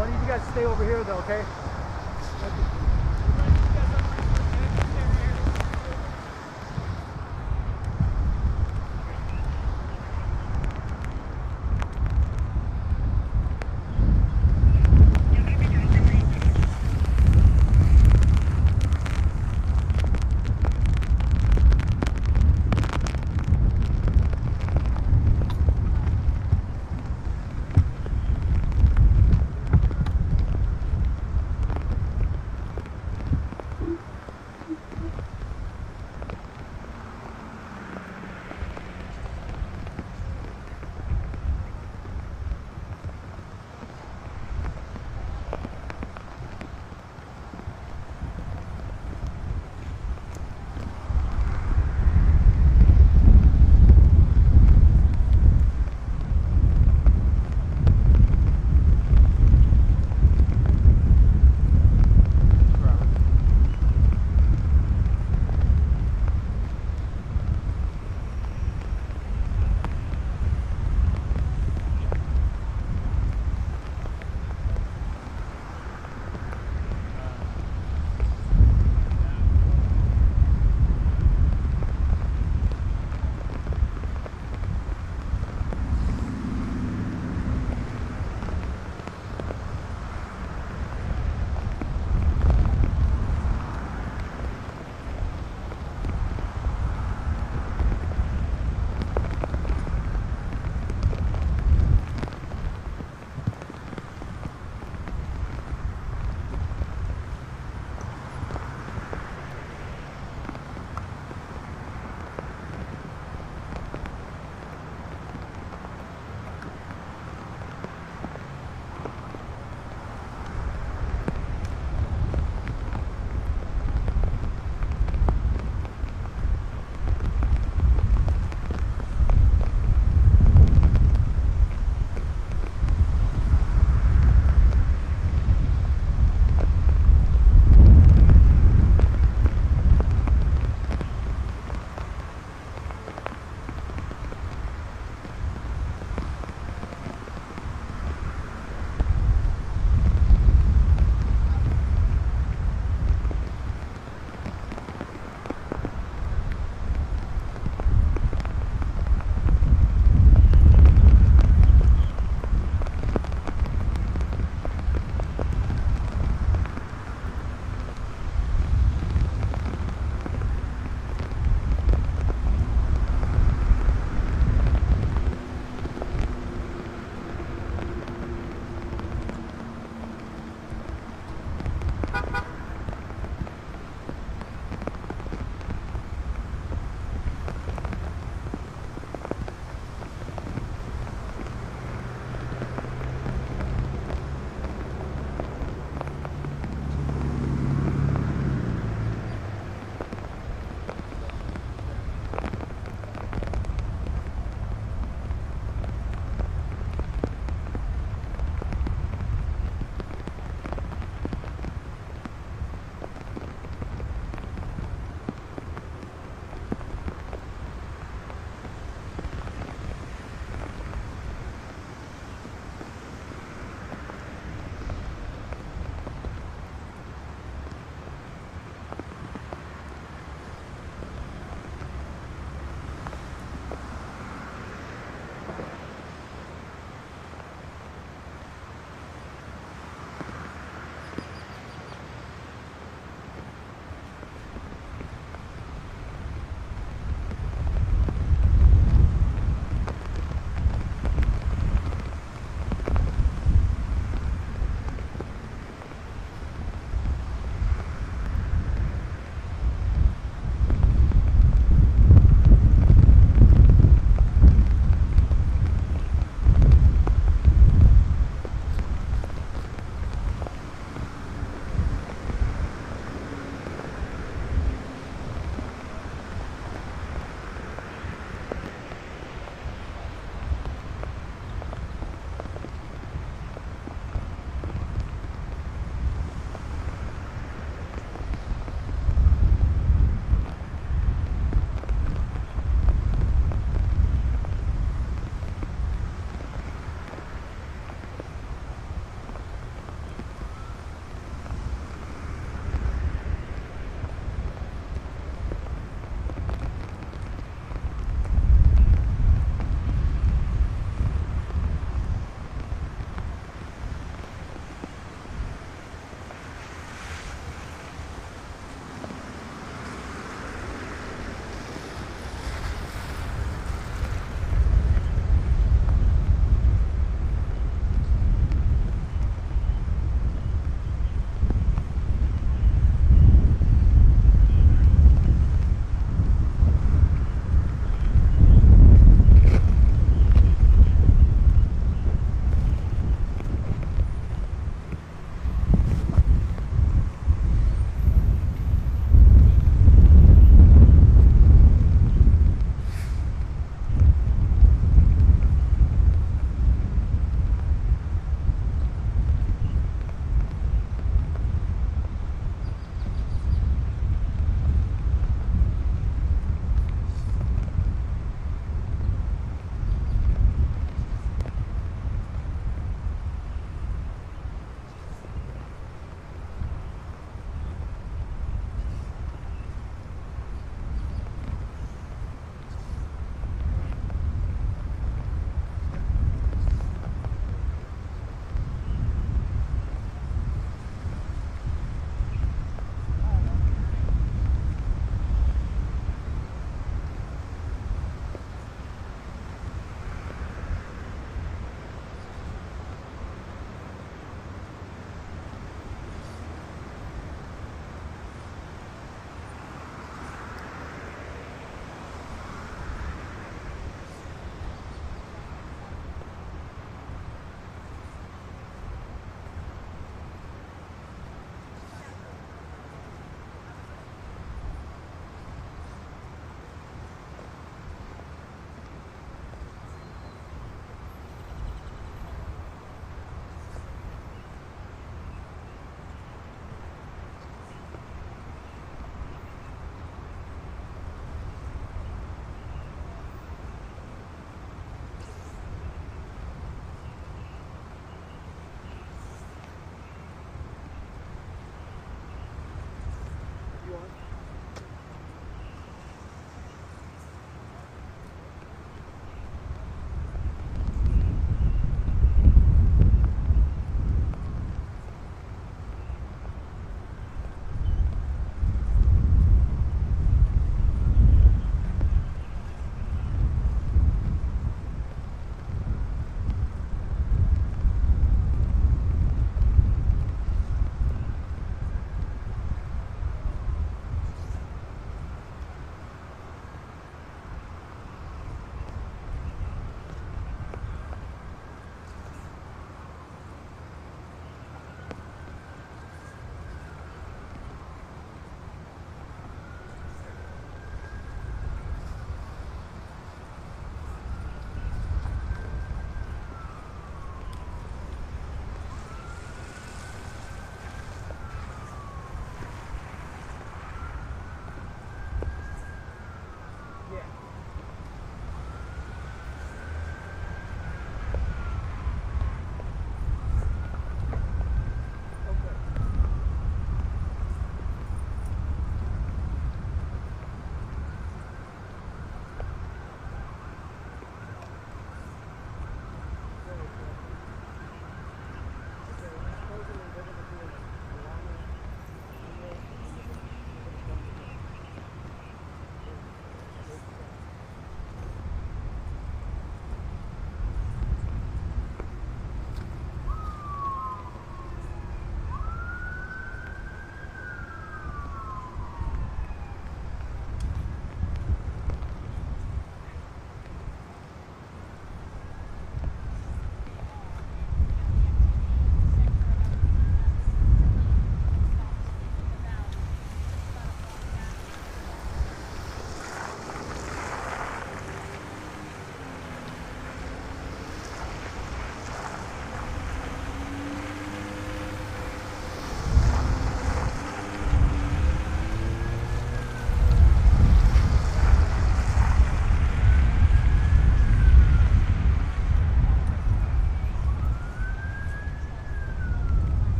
One of you guys stay over here though, okay?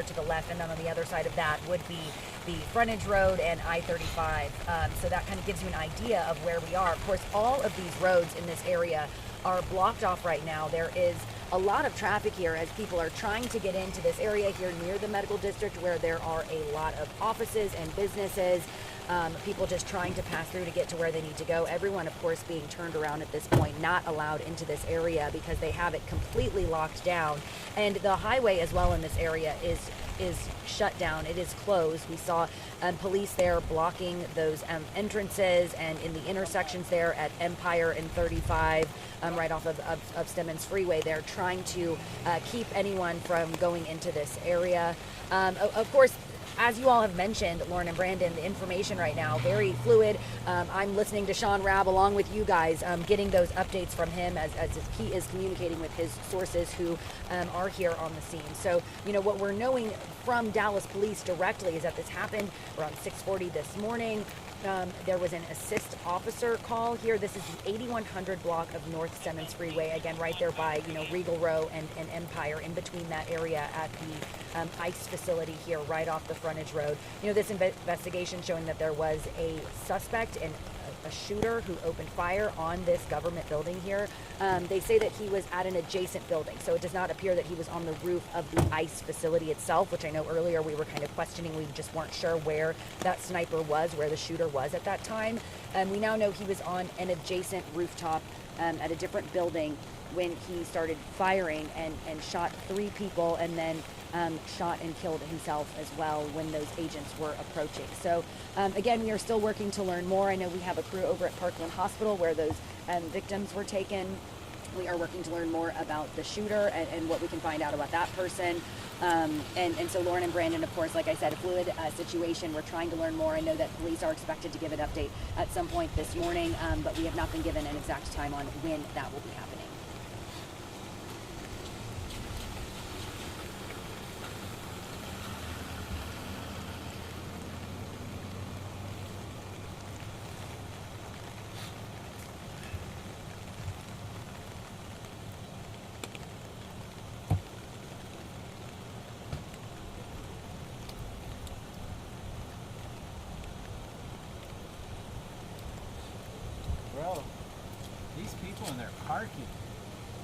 there to the left, and then on the other side of that would be the frontage road and I-35. So that kind of gives you an idea of where we are. Of course, all of these roads in this area are blocked off right now. There is a lot of traffic here as people are trying to get into this area here near the medical district, where there are a lot of offices and businesses. People just trying to pass through to get to where they need to go. Everyone, of course, being turned around at this point, not allowed into this area because they have it completely locked down. And the highway as well in this area is shut down. It is closed. We saw police there blocking those entrances and in the intersections there at Empire and 35, right off of Stemmons Freeway there, trying to keep anyone from going into this area. Of course, as you all have mentioned, Lauren and Brandon, the information right now, very fluid. I'm listening to Sean Rabb along with you guys, getting those updates from him as he is communicating with his sources who are here on the scene. So, you know, what we're knowing from Dallas Police directly is that this happened around 6:40 this morning. There was an assist officer call here. This is the 8100 block of North Stemmons Freeway, again, right there by, you know, Regal Row and Empire, in between that area at the ICE facility here, right off the frontage road. You know, this investigation showing that there was a suspect and a shooter who opened fire on this government building here. They say that he was at an adjacent building, so it does not appear that he was on the roof of the ICE facility itself, which I know earlier we were kind of questioning. We just weren't sure where that sniper was, where the shooter was at that time. We now know he was on an adjacent rooftop at a different building when he started firing and shot 3 people, and then shot and killed himself as well when those agents were approaching. So again, we are still working to learn more. I know we have a crew over at Parkland Hospital where those victims were taken. We are working to learn more about the shooter and what we can find out about that person. And so Lauren and Brandon, of course, like I said, a fluid situation. We're trying to learn more. I know that police are expected to give an update at some point this morning, but we have not been given an exact time on when that will be happening. Bro, these people in their parking,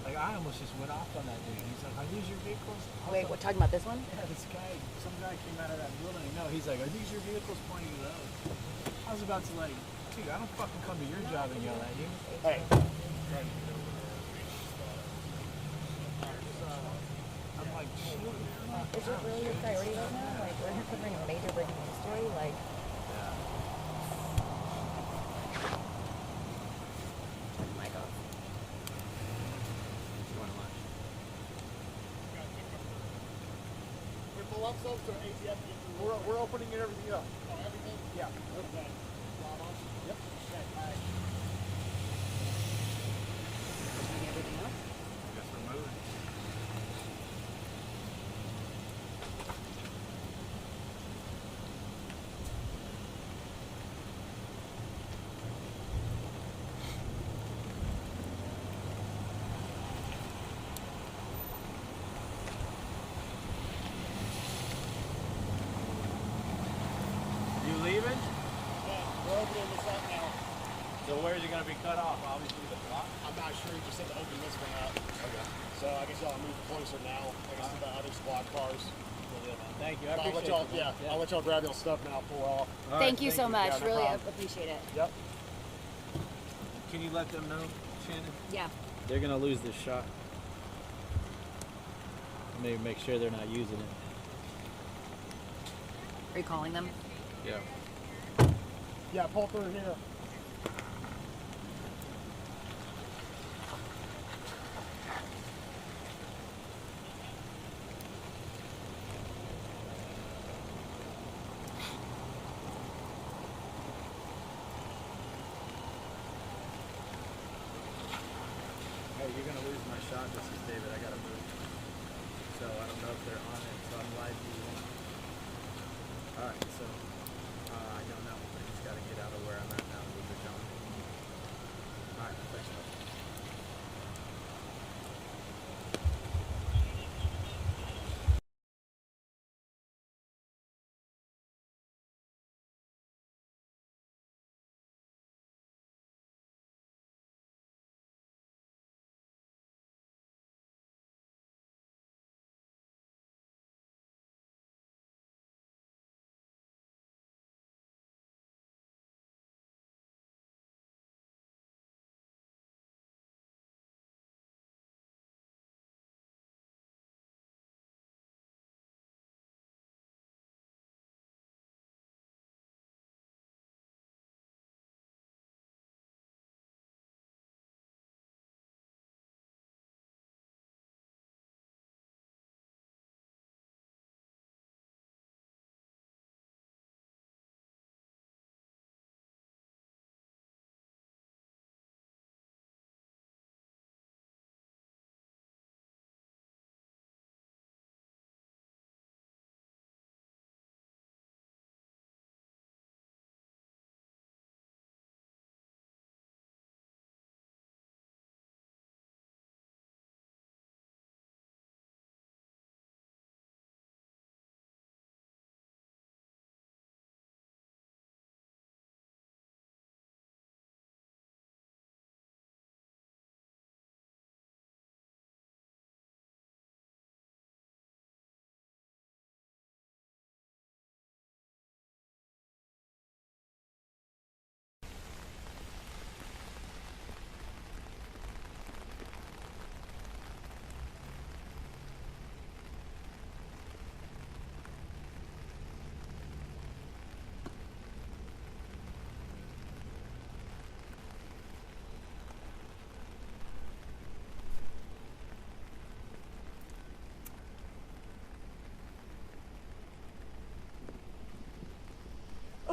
like I almost just went off on that dude. He's like, "Are these your vehicles?" Wait, we're talking about this one? Yeah, this guy, some guy came out of that building. No, he's like, "Are these your vehicles?" Pointing to those. I was about to like, dude, I don't fucking come to your job and yell at you. Hey. I'm like, shit. Is it really your priority right now? Like, we're here covering a major breaking news story? Like, my God. We're opening and everything up. Oh, everything? Yeah. Okay. Bob on? Yep. Okay, all right. Everything else? Guess we're moving. You leaving? Yeah, we're opening this up now. So where's it gonna be cut off? Obviously the block. I'm not sure. He just said to open this one up. Okay. So I guess y'all move closer now. I guess to the other squad cars. Thank you. I But I'll let appreciate y'all, you, man. I'll let y'all grab y'all stuff now. Pull off. All Thank right, you so much. Yeah, no really problem. appreciate it. Yep. Can you let them know, Shannon? Yeah. They're gonna lose this shot. Maybe make sure they're not using it. Are you calling them? Yeah. Yeah, pull through here. Hey, you're gonna lose my shot. This is David. I gotta move. So I don't know if they're on it. So I'm live viewing. All right. So I don't know. I just gotta get out of where I'm at now. Move the jump. All right. Thanks, bud.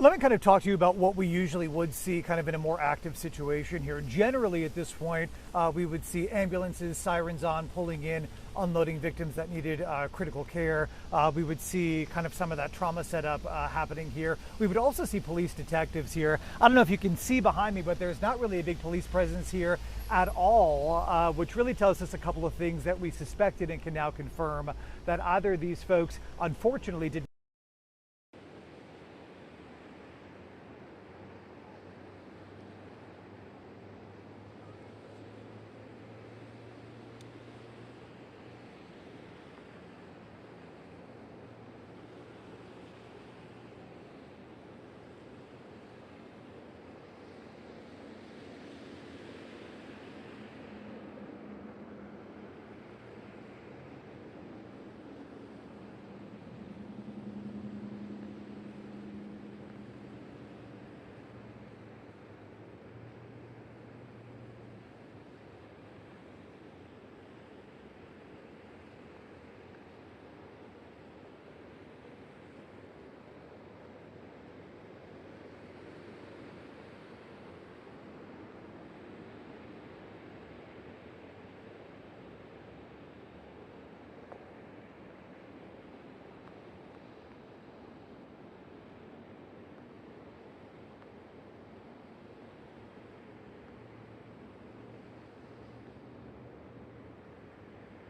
let me kind of talk to you about what we usually would see kind of in a more active situation here. Generally at this point, we would see ambulances, sirens on, pulling in, unloading victims that needed critical care. We would see kind of some of that trauma setup happening here. We would also see police detectives here. I don't know if you can see behind me, but there's not really a big police presence here at all, which really tells us a couple of things that we suspected and can now confirm, that either these folks unfortunately did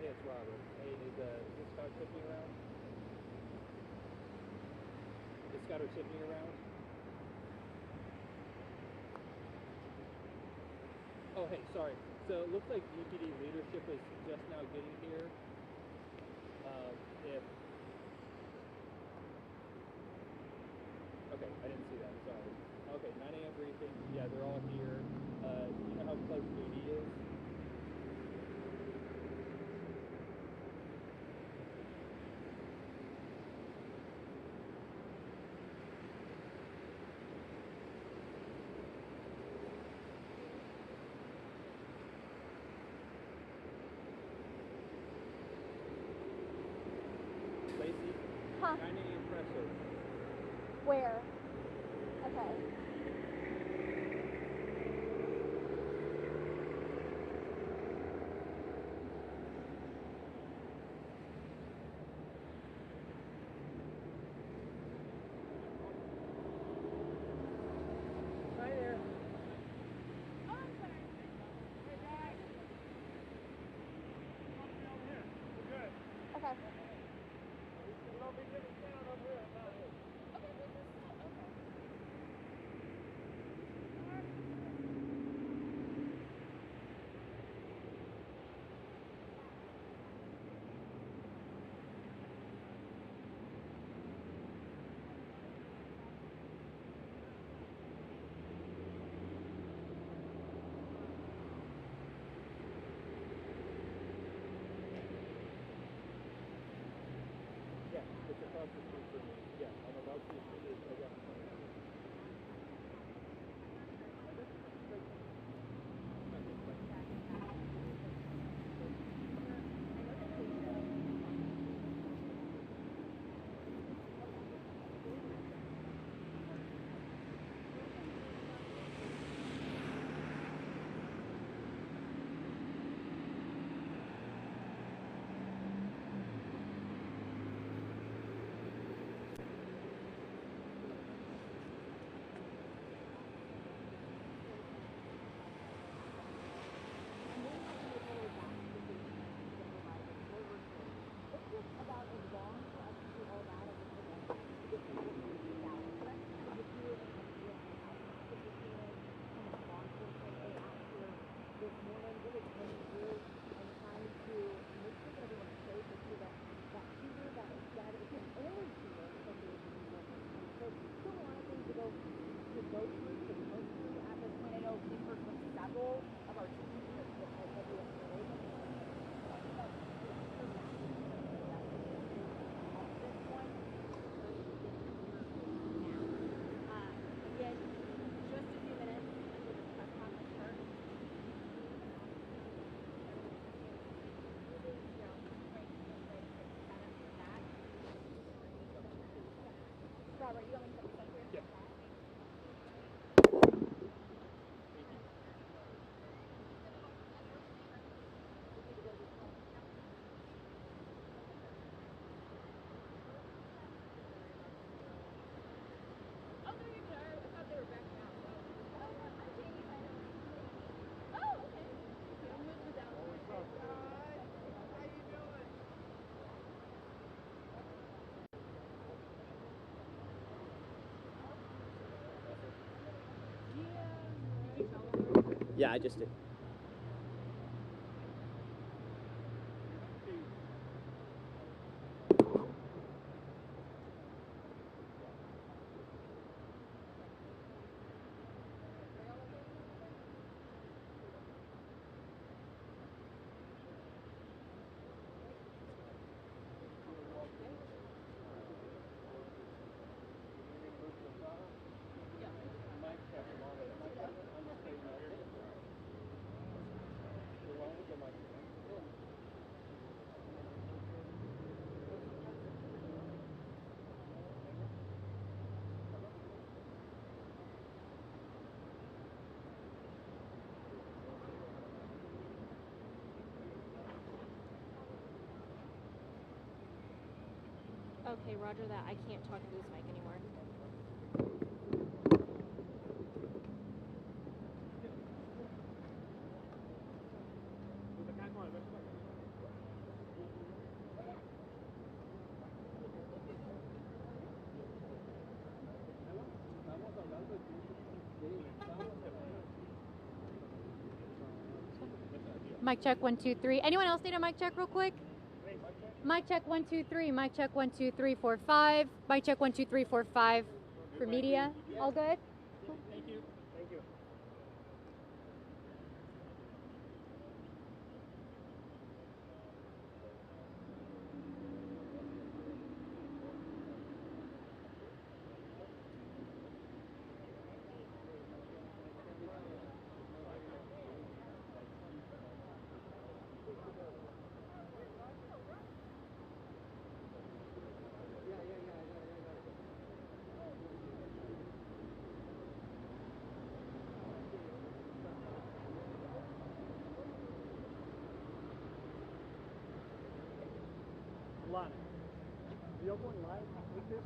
Hey, it's Robert. Hey, is this Scott Tiffany around? Is Scott or Tiffany around? Oh, hey, sorry. So it looks like UPD leadership is just now getting here. If okay, I didn't see that. Sorry. Okay, 9 a.m. briefing. Yeah, they're all here. You know how close Moody is? Lacey? Huh? 9 a.m. presser. Where? Okay. Hi there. Okay. Yeah, it's across the street from me. Yeah, on the left street is around the corner. Yeah. Yeah, I just did. Okay, roger that. I can't talk into this mic anymore. Mic check 1 2 3. Anyone else need a mic check real quick? Mic check 1 2 3. Mic check 1 2 3 4 5. Mic check 1 2 3 4 5 for media. All good? Thank you. Thank you. Lana, are y'all going live with this?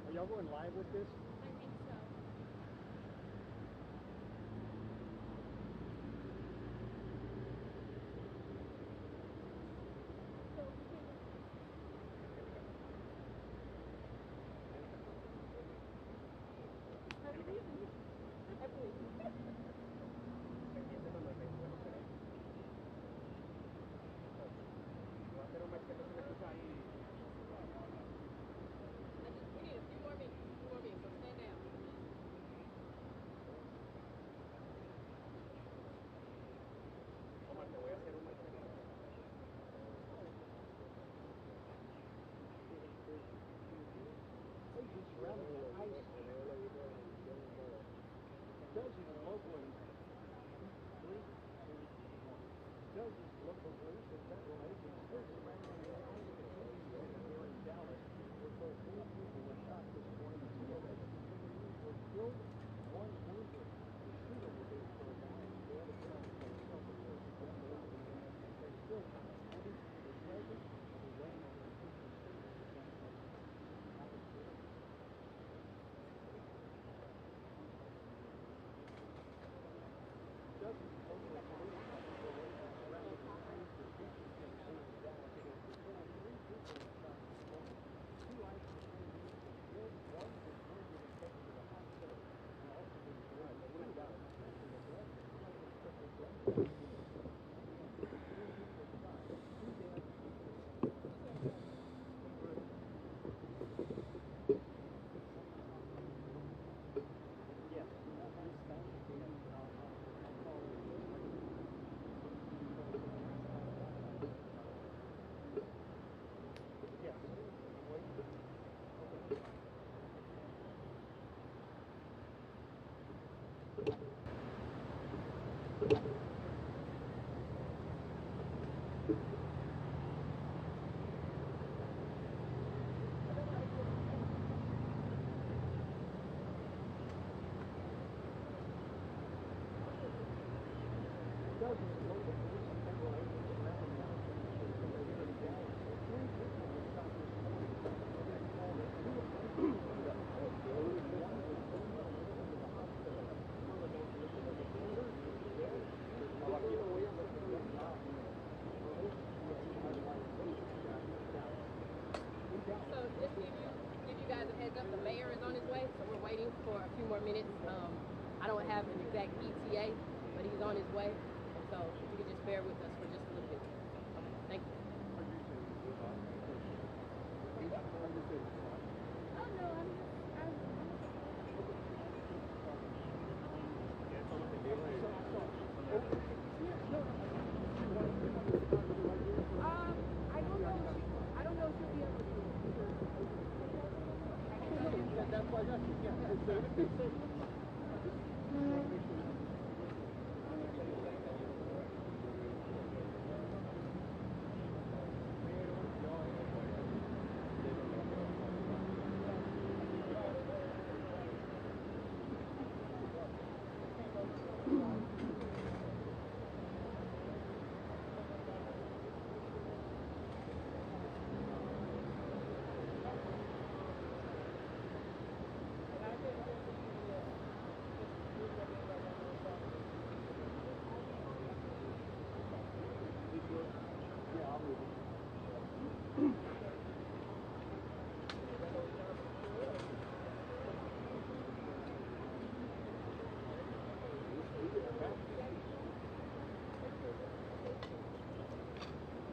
Are y'all going live with this? I think so. So just to give you guys a heads up, the mayor is on his way, so we're waiting for a few more minutes. I don't have an exact ETA, but he's on his way. And so if you could just bear with us for just a little bit. Okay, thank you. Oh, no, I don't know. I don't know if you'll be able to. That's why I got you.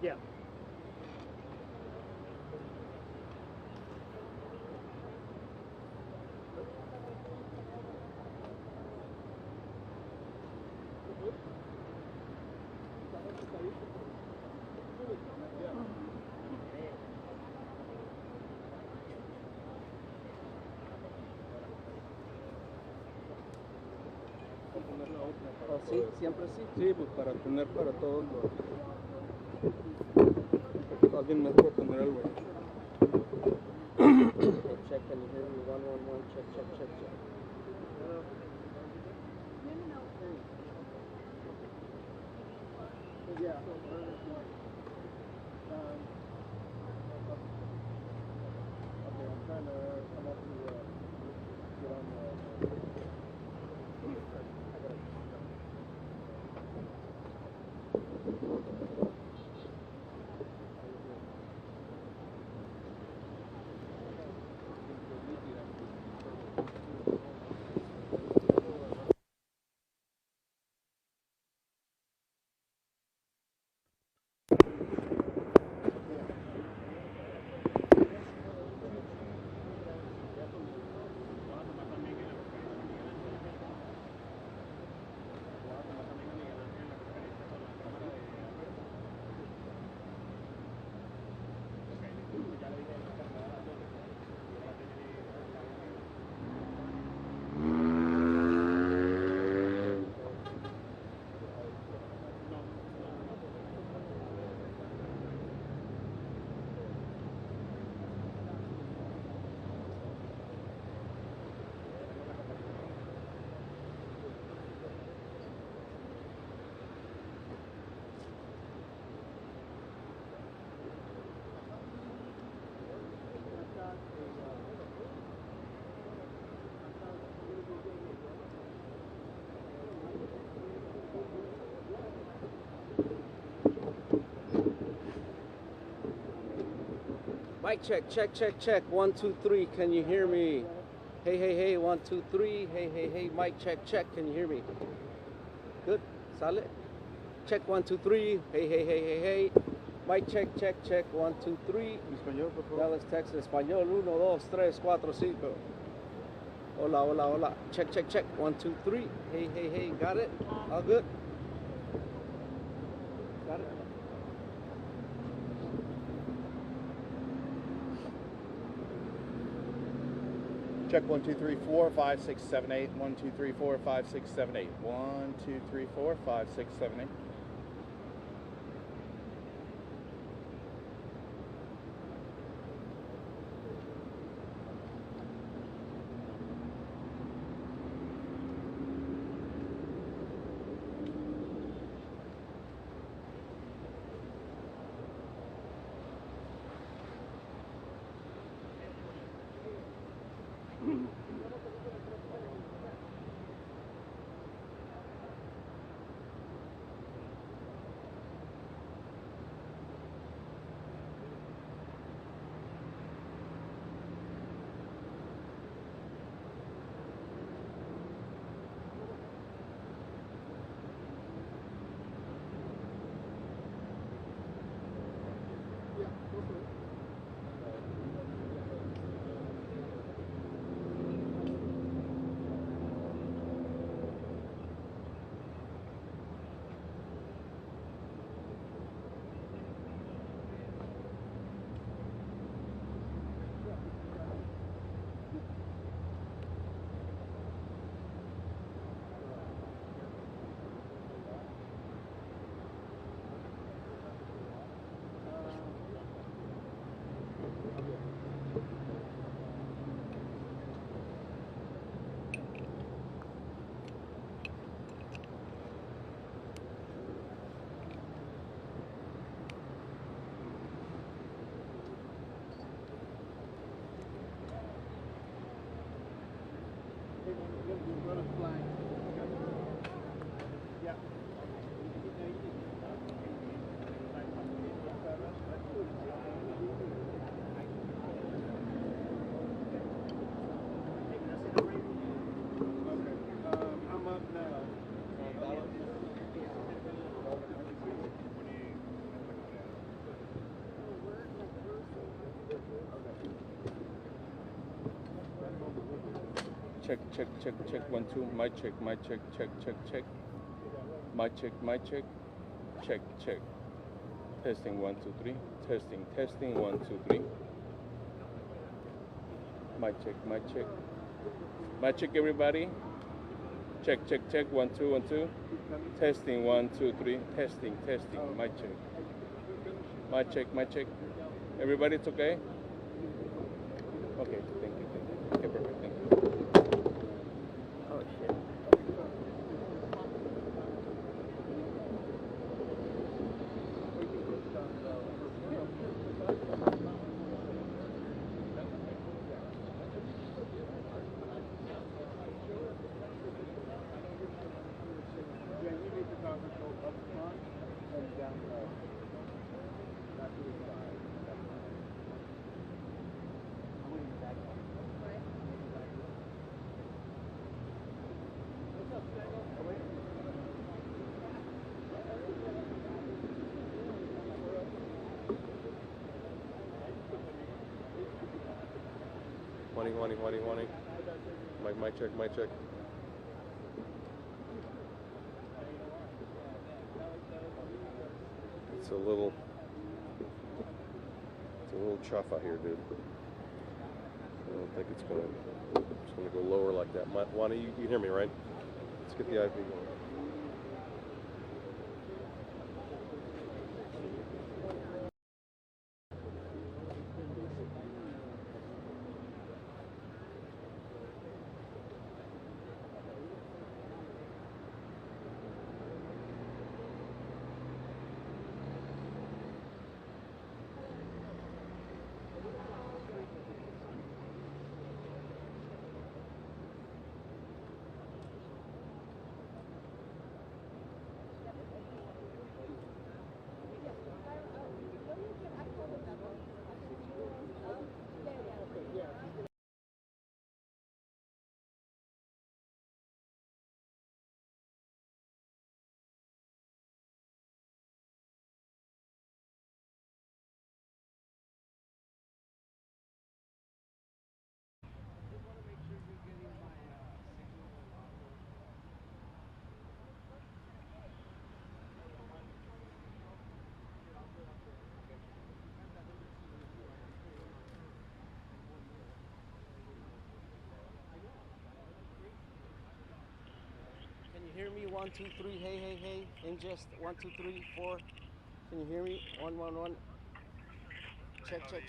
Yeah. Yeah. ¿Sí? ¿Siempre sí? Sí, pues para tener para todos los... Alguien me puede poner algo. Check, can you hear me? 111, check, check, check, check. Yeah. Okay, I'm trying to come up to get on the... Mic check, check, check, check. 1, 2, 3. Can you hear me? Hey, hey, hey. 1, 2, 3. Hey, hey, hey. Mic check, check. Can you hear me? Good. Sale. Check 1, 2, 3. Hey, hey, hey, hey, hey. Mic check, check, check. 1, 2, 3. Español, por favor. Dallas, Texas. Español. 1, 2, 3, 4, 5. Hola, hola, hola. Check, check, check. 1, 2, 3. Hey, hey, hey. Got it? All good? Got it? Check 1, 2, 3, 4, 5, 6, 7, 8. 1, 2, 3, 4, 5, 6, 7, 8. 1, 2, 3, 4, 5, 6, 7, 8. Check, check, check, check. 1, 2. Mic check, mic check, check, check, check. Mic check, mic check. Check, check. Testing 1, 2, 3. Testing, testing 1, 2, 3. Mic check, mic check. Mic check, everybody. Check, check, check. 1, 2, 1, 2. Testing 1, 2, 3. Testing, testing. Mic check. Mic check, mic check. Everybody, it's okay? Okay, thank you, thank you. Okay, perfect, thank you. Oh, shit. Warning. Mic check, mic check. It's a little chuff out here, dude. I don't think it's gonna go lower like that. Wani, you hear me, right? Let's get the IV going. Can you hear me? 1, 2, 3. Hey. Ingest 1, 2, 3, 4. Can you hear me? 1, 1, 1. Check. Go ahead,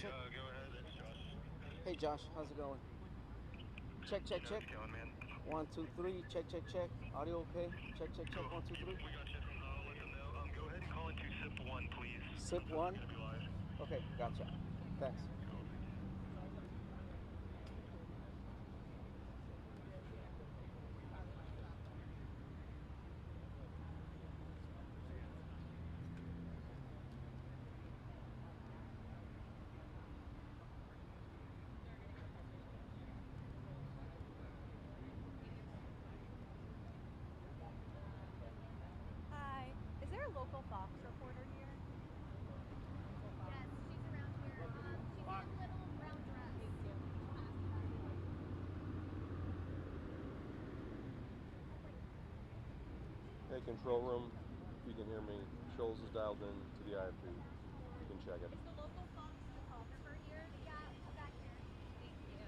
it's Josh. Hey Josh, how's it going? Check. How's it going, man? 1, 2, 3. Check. Audio okay? Check. 1, 2, 3. We got you. I'll let them know. Go ahead and call into SIP 1, please. SIP 1? It's gonna be live. Okay, gotcha. Thanks. Hi. Is there a local Fox reporter here? Yes, she's around here. She's in a little brown dress. Hey, control room. If you can hear me, Scholes is dialed in to the IFB. You can check it. Is the local Fox photographer here? Yeah, I'm back here. Thank you.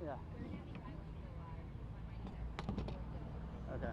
Yeah. Okay.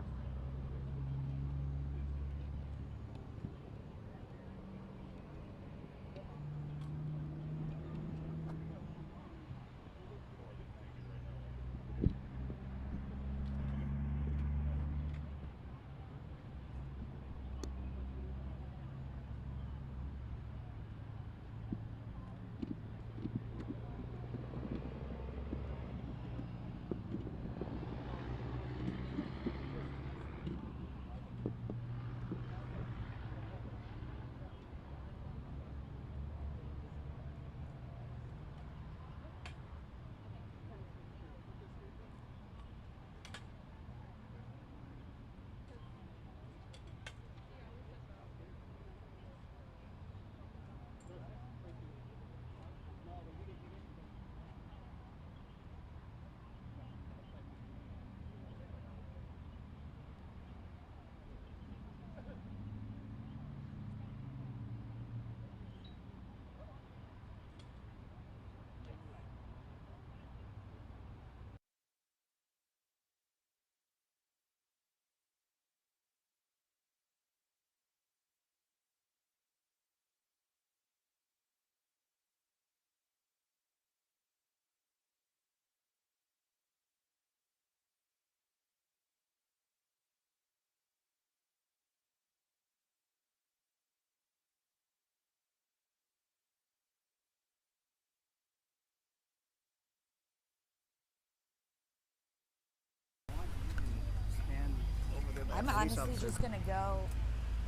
Stand over there by I'm the police honestly officer. just gonna go.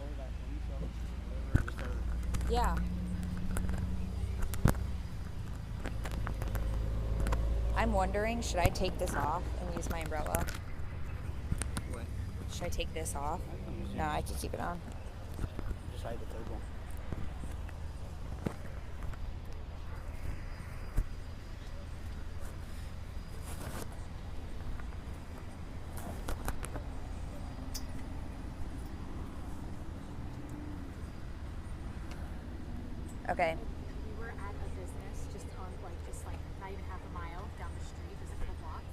Over by the police officer. Yeah. I'm wondering, should I take this off and use my umbrella? What? Should I take this off? No, I can keep it on. Just hide the table. Okay. We were at a business just on just not even half a mile down the street. There's a couple blocks.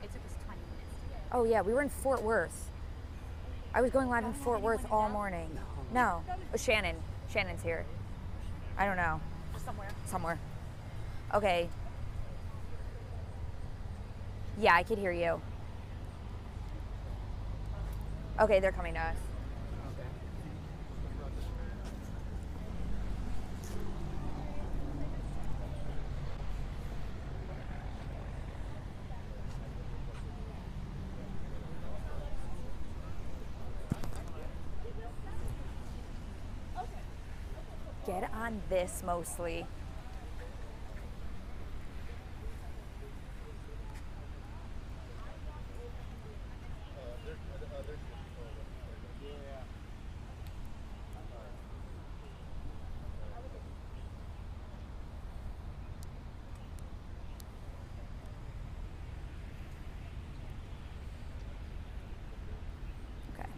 It took us 20 minutes to get. Oh yeah, we were in Fort Worth. I was going live in Fort Worth all morning. No. Oh, Shannon. Shannon's here. I don't know. Somewhere. Okay. Yeah, I could hear you. Okay, they're coming to us. Get on this mostly. Okay.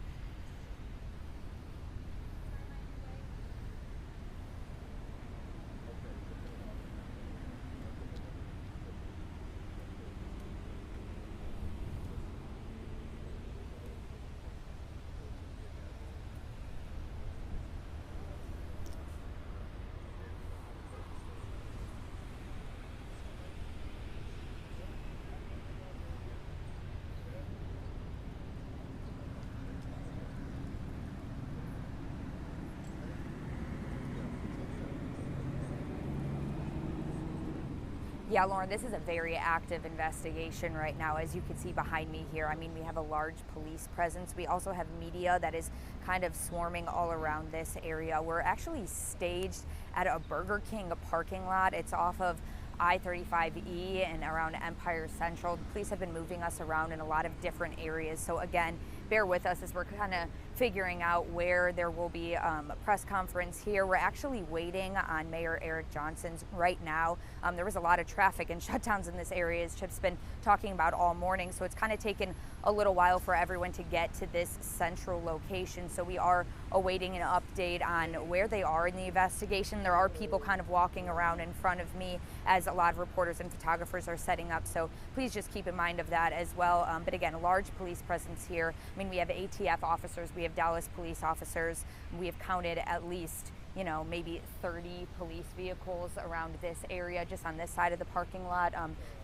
Yeah, Lauren, this is a very active investigation right now. As you can see behind me here, I mean, we have a large police presence. We also have media that is kind of swarming all around this area. We're actually staged at a Burger King parking lot. It's off of I-35E and around Empire Central. The police have been moving us around in a lot of different areas. So again, bear with us as we're kind of figuring out where there will be a press conference here. We're actually waiting on Mayor Eric Johnson's right now. There was a lot of traffic and shutdowns in this area, as Chip's been talking about all morning, so it's kind of taken a little while for everyone to get to this central location. So we are awaiting an update on where they are in the investigation. There are people kind of walking around in front of me as a lot of reporters and photographers are setting up, so please just keep in mind of that as well. But again, a large police presence here. I mean, we have ATF officers, we have Dallas police officers. We have counted at least, you know, maybe 30 police vehicles around this area, just on this side of the parking lot.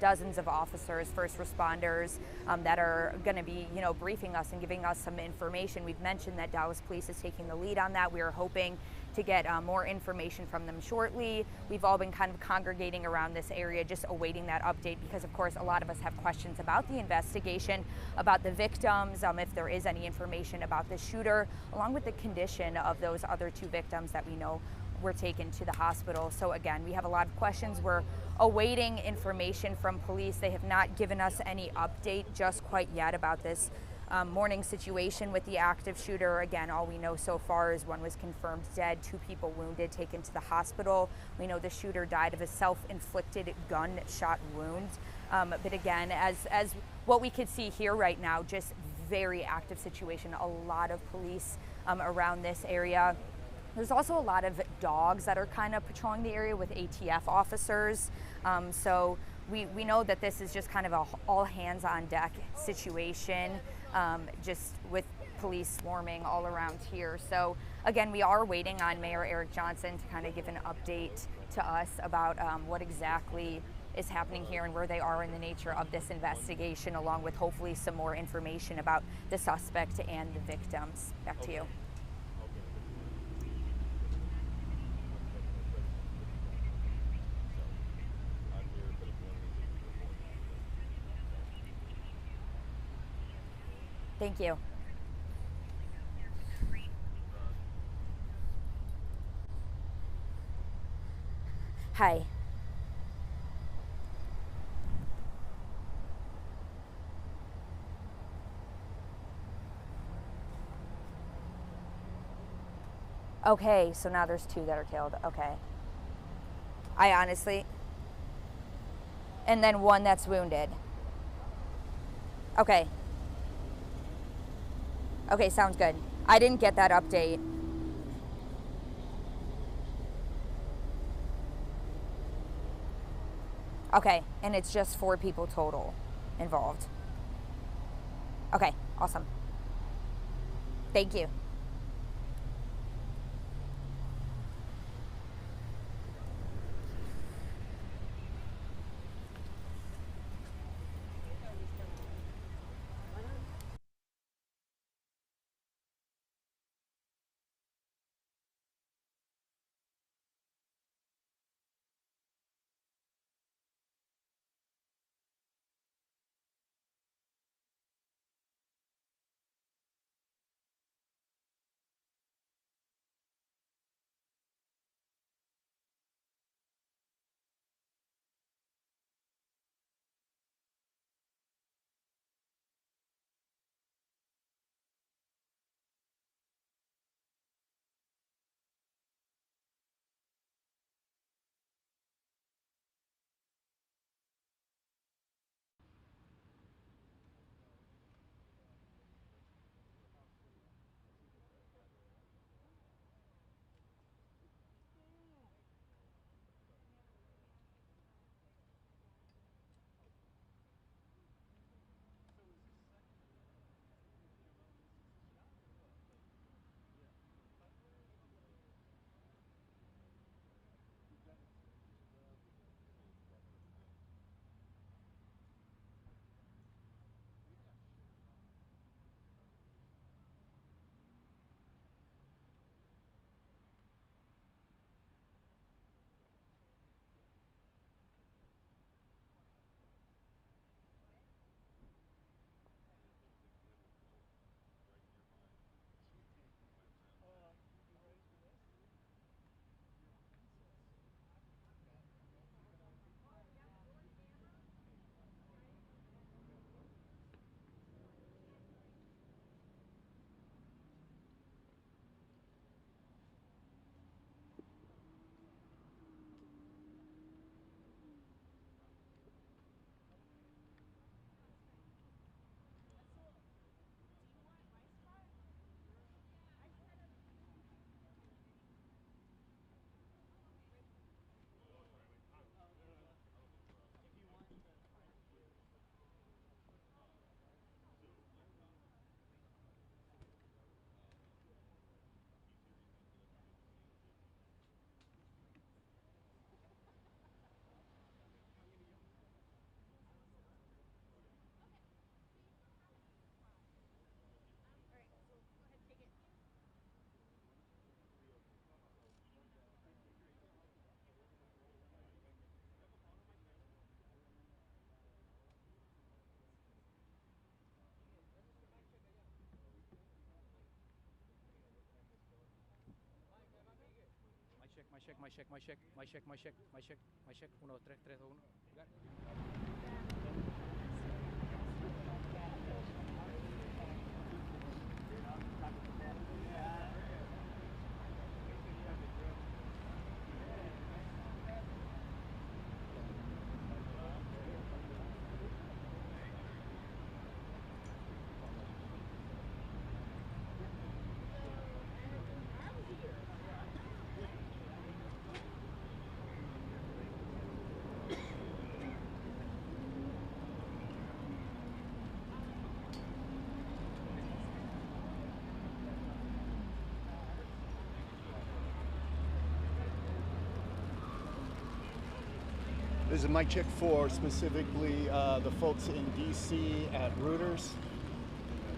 Dozens of officers, first responders that are going to be, you know, briefing us and giving us some information. We've mentioned that Dallas Police is taking the lead on that. We are hoping to get more information from them shortly. We've all been kind of congregating around this area, just awaiting that update, because of course a lot of us have questions about the investigation, about the victims, if there is any information about the shooter, along with the condition of those other 2 victims that we know were taken to the hospital. So again, we have a lot of questions. We're awaiting information from police. They have not given us any update just quite yet about this morning situation with the active shooter. Again, all we know so far is 1 was confirmed dead, 2 people wounded, taken to the hospital. We know the shooter died of a self-inflicted gunshot wound. But again, as what we could see here right now, just very active situation. A lot of police around this area. There's also a lot of dogs that are kind of patrolling the area with ATF officers. So we know that this is just kind of a all hands on deck situation, just with police swarming all around here. So again, we are waiting on Mayor Eric Johnson to kind of give an update to us about what exactly is happening here and where they are in the nature of this investigation, along with hopefully some more information about the suspect and the victims. Back to you. Thank you. Hi. Okay, so now there's 2 that are killed. Okay. I honestly... And then 1 that's wounded. Okay. Okay, sounds good. I didn't get that update. Okay, and it's just 4 people total involved. Okay, awesome. Thank you. check, my check, my check, my check, my check, my check, my check. 1, 2, 3, 3, 2, 1. You got it? This is mic check 4, specifically the folks in DC at Reuters.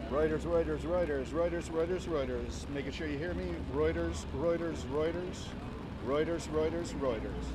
Reuters, Reuters, Reuters, Reuters, Reuters, Reuters. Making sure you hear me. Reuters, Reuters, Reuters. Reuters, Reuters, Reuters.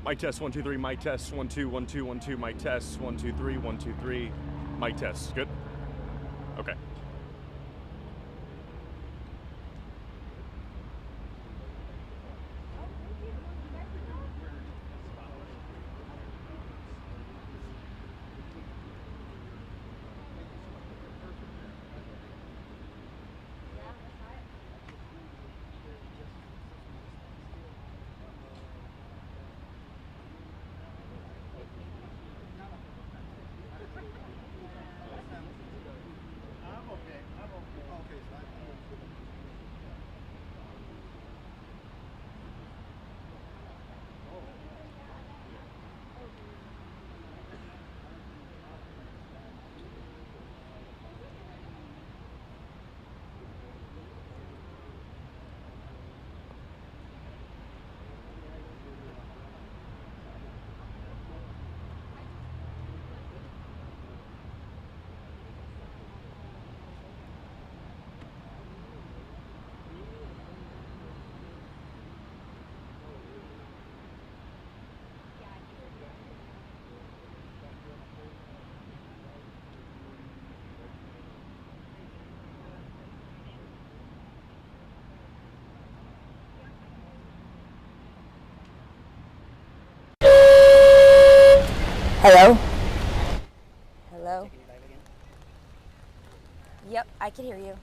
Mic test 1 2 3. Mic test 1 2 1 2 1 2. Mic test 1 2 3 1 2 3. Mic test. Good. Okay. Hello? Hello? Yep, I can hear you.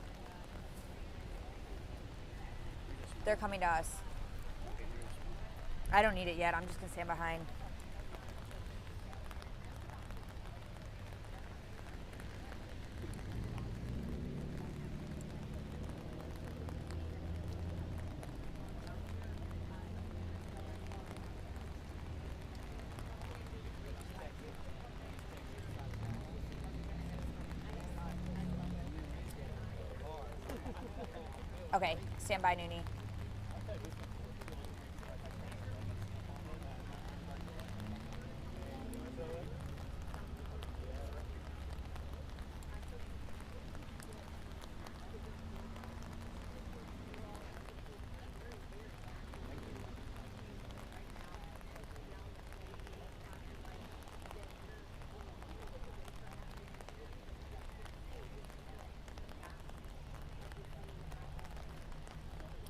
They're coming to us. I don't need it yet. I'm just going to stand behind. Okay, stand by, Noonie.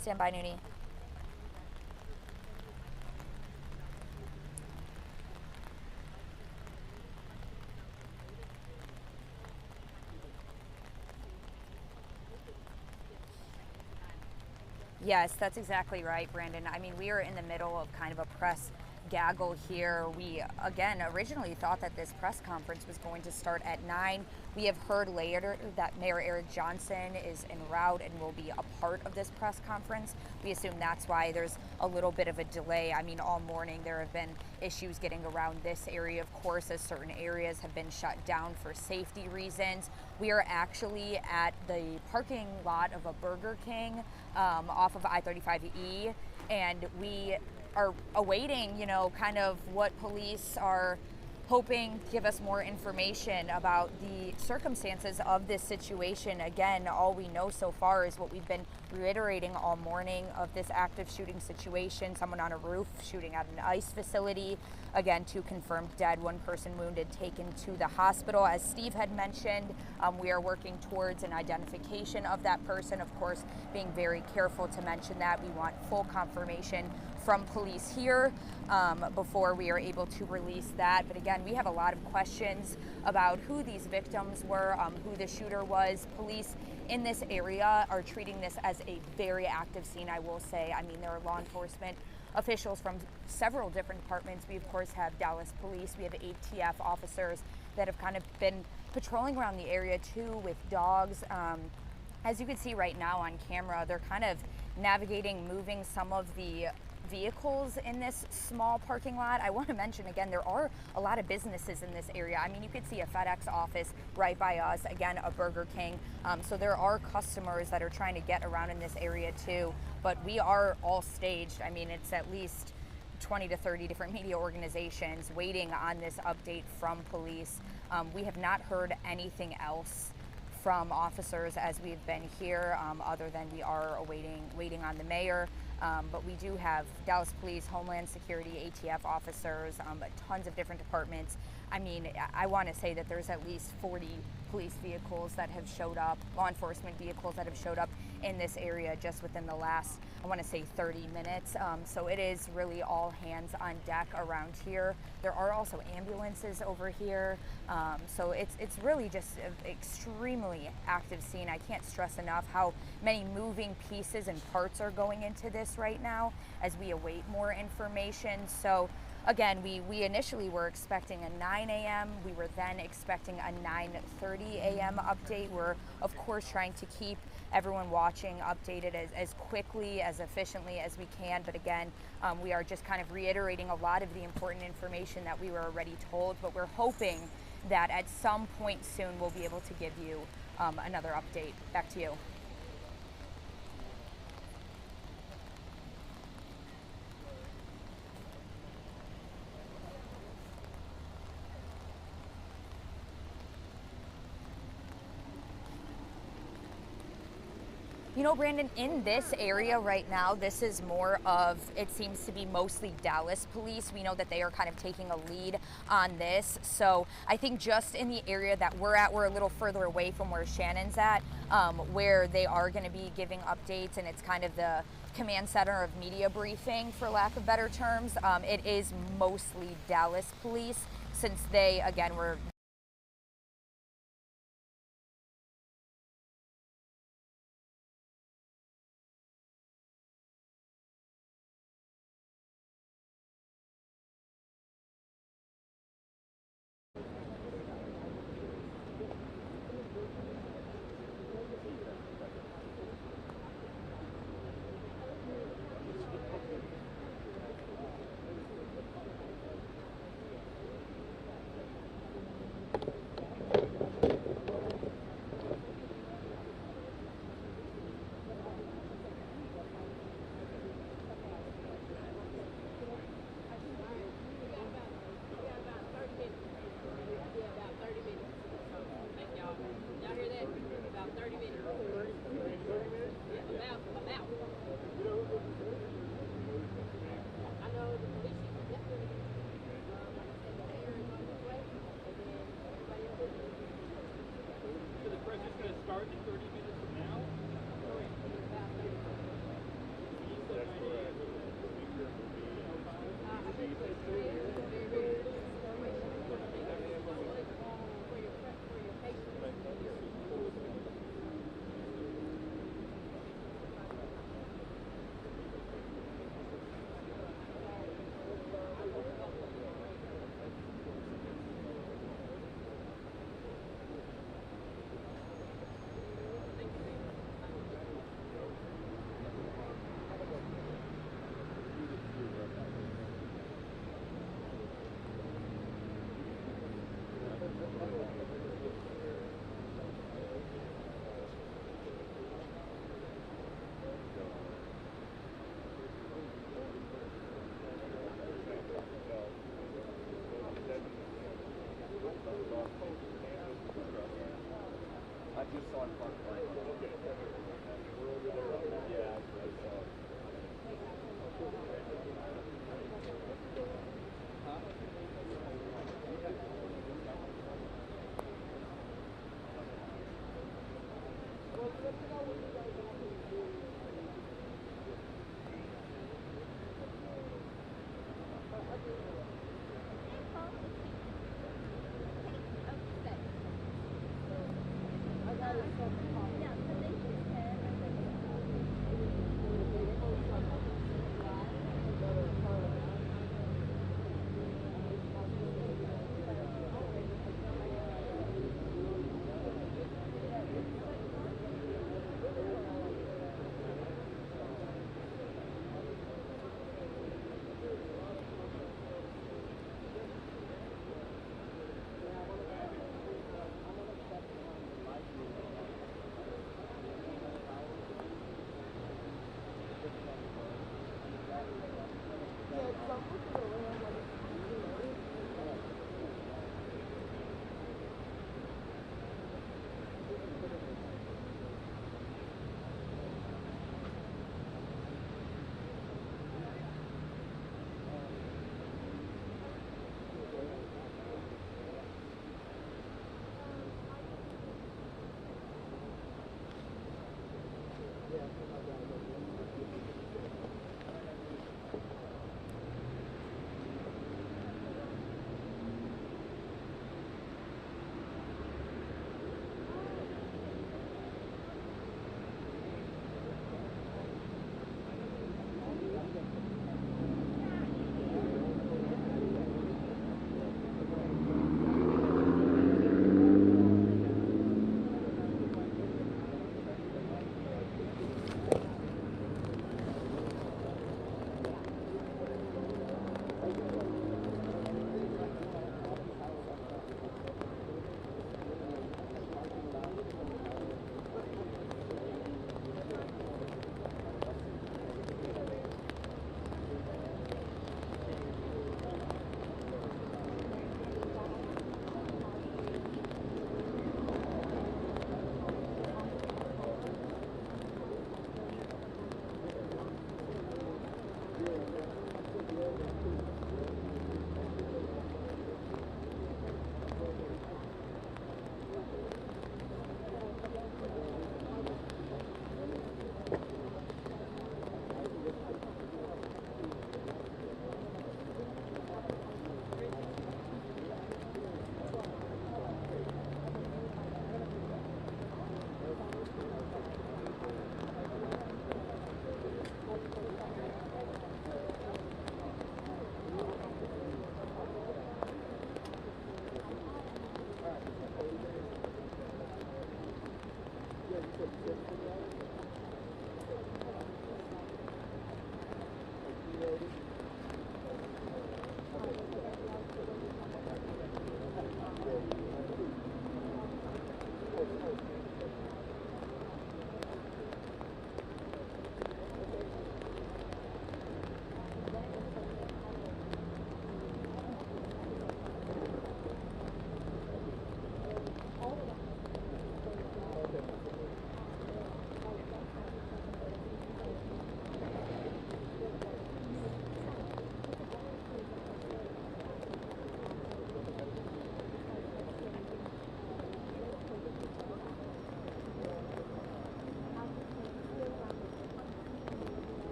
Stand by, Noonie. Yes, that's exactly right, Brandon. I mean, we are in the middle of kind of a press gaggle here. We, again, originally thought that this press conference was going to start at 9. We have heard later that Mayor Eric Johnson is en route and will be a part of this press conference. We assume that's why there's a little bit of a delay. I mean, all morning there have been issues getting around this area, of course, as certain areas have been shut down for safety reasons. We are actually at the parking lot of a Burger King off of I-35E, and we are awaiting, you know, kind of what police are hoping to give us more information about the circumstances of this situation. Again, all we know so far is what we've been reiterating all morning of this active shooting situation, someone on a roof shooting at an ICE facility. Again, 2 confirmed dead, 1 person wounded, taken to the hospital. As Steve had mentioned, we are working towards an identification of that person. Of course, being very careful to mention that. We want full confirmation from police here before we are able to release that. But again, we have a lot of questions about who these victims were, who the shooter was. Police in this area are treating this as a very active scene, I will say. I mean, there are law enforcement officials from several different departments. We, of course, have Dallas Police. We have ATF officers that have kind of been patrolling around the area, too, with dogs. As you can see right now on camera, they're kind of navigating, moving some of the vehicles in this small parking lot. I want to mention again, there are a lot of businesses in this area. I mean, you could see a FedEx office right by us, again, a Burger King. So there are customers that are trying to get around in this area too, but we are all staged. I mean, it's at least 20 to 30 different media organizations waiting on this update from police. We have not heard anything else from officers as we've been here, other than we are waiting on the mayor. But we do have Dallas Police, Homeland Security, ATF officers, tons of different departments. I mean, I want to say that there's at least 40 police vehicles that have showed up, law enforcement vehicles that have showed up in this area just within the last, I want to say 30 minutes. So it is really all hands on deck around here. There are also ambulances over here. So it's really just an extremely active scene. I can't stress enough how many moving pieces and parts are going into this right now as we await more information. So again, we initially were expecting a 9 a.m. We were then expecting a 9:30 a.m. update. We're, of course, trying to keep everyone watching updated as quickly, as efficiently as we can. But again, we are just kind of reiterating a lot of the important information that we were already told. But we're hoping that at some point soon we'll be able to give you another update. Back to you. You know, Brandon, in this area right now, this is more of, it seems to be mostly Dallas Police. We know that they are kind of taking a lead on this. So I think just in the area that we're at, we're a little further away from where Shannon's at, where they are going to be giving updates, and it's kind of the command center of media briefing, for lack of better terms. It is mostly Dallas police, since they, again, were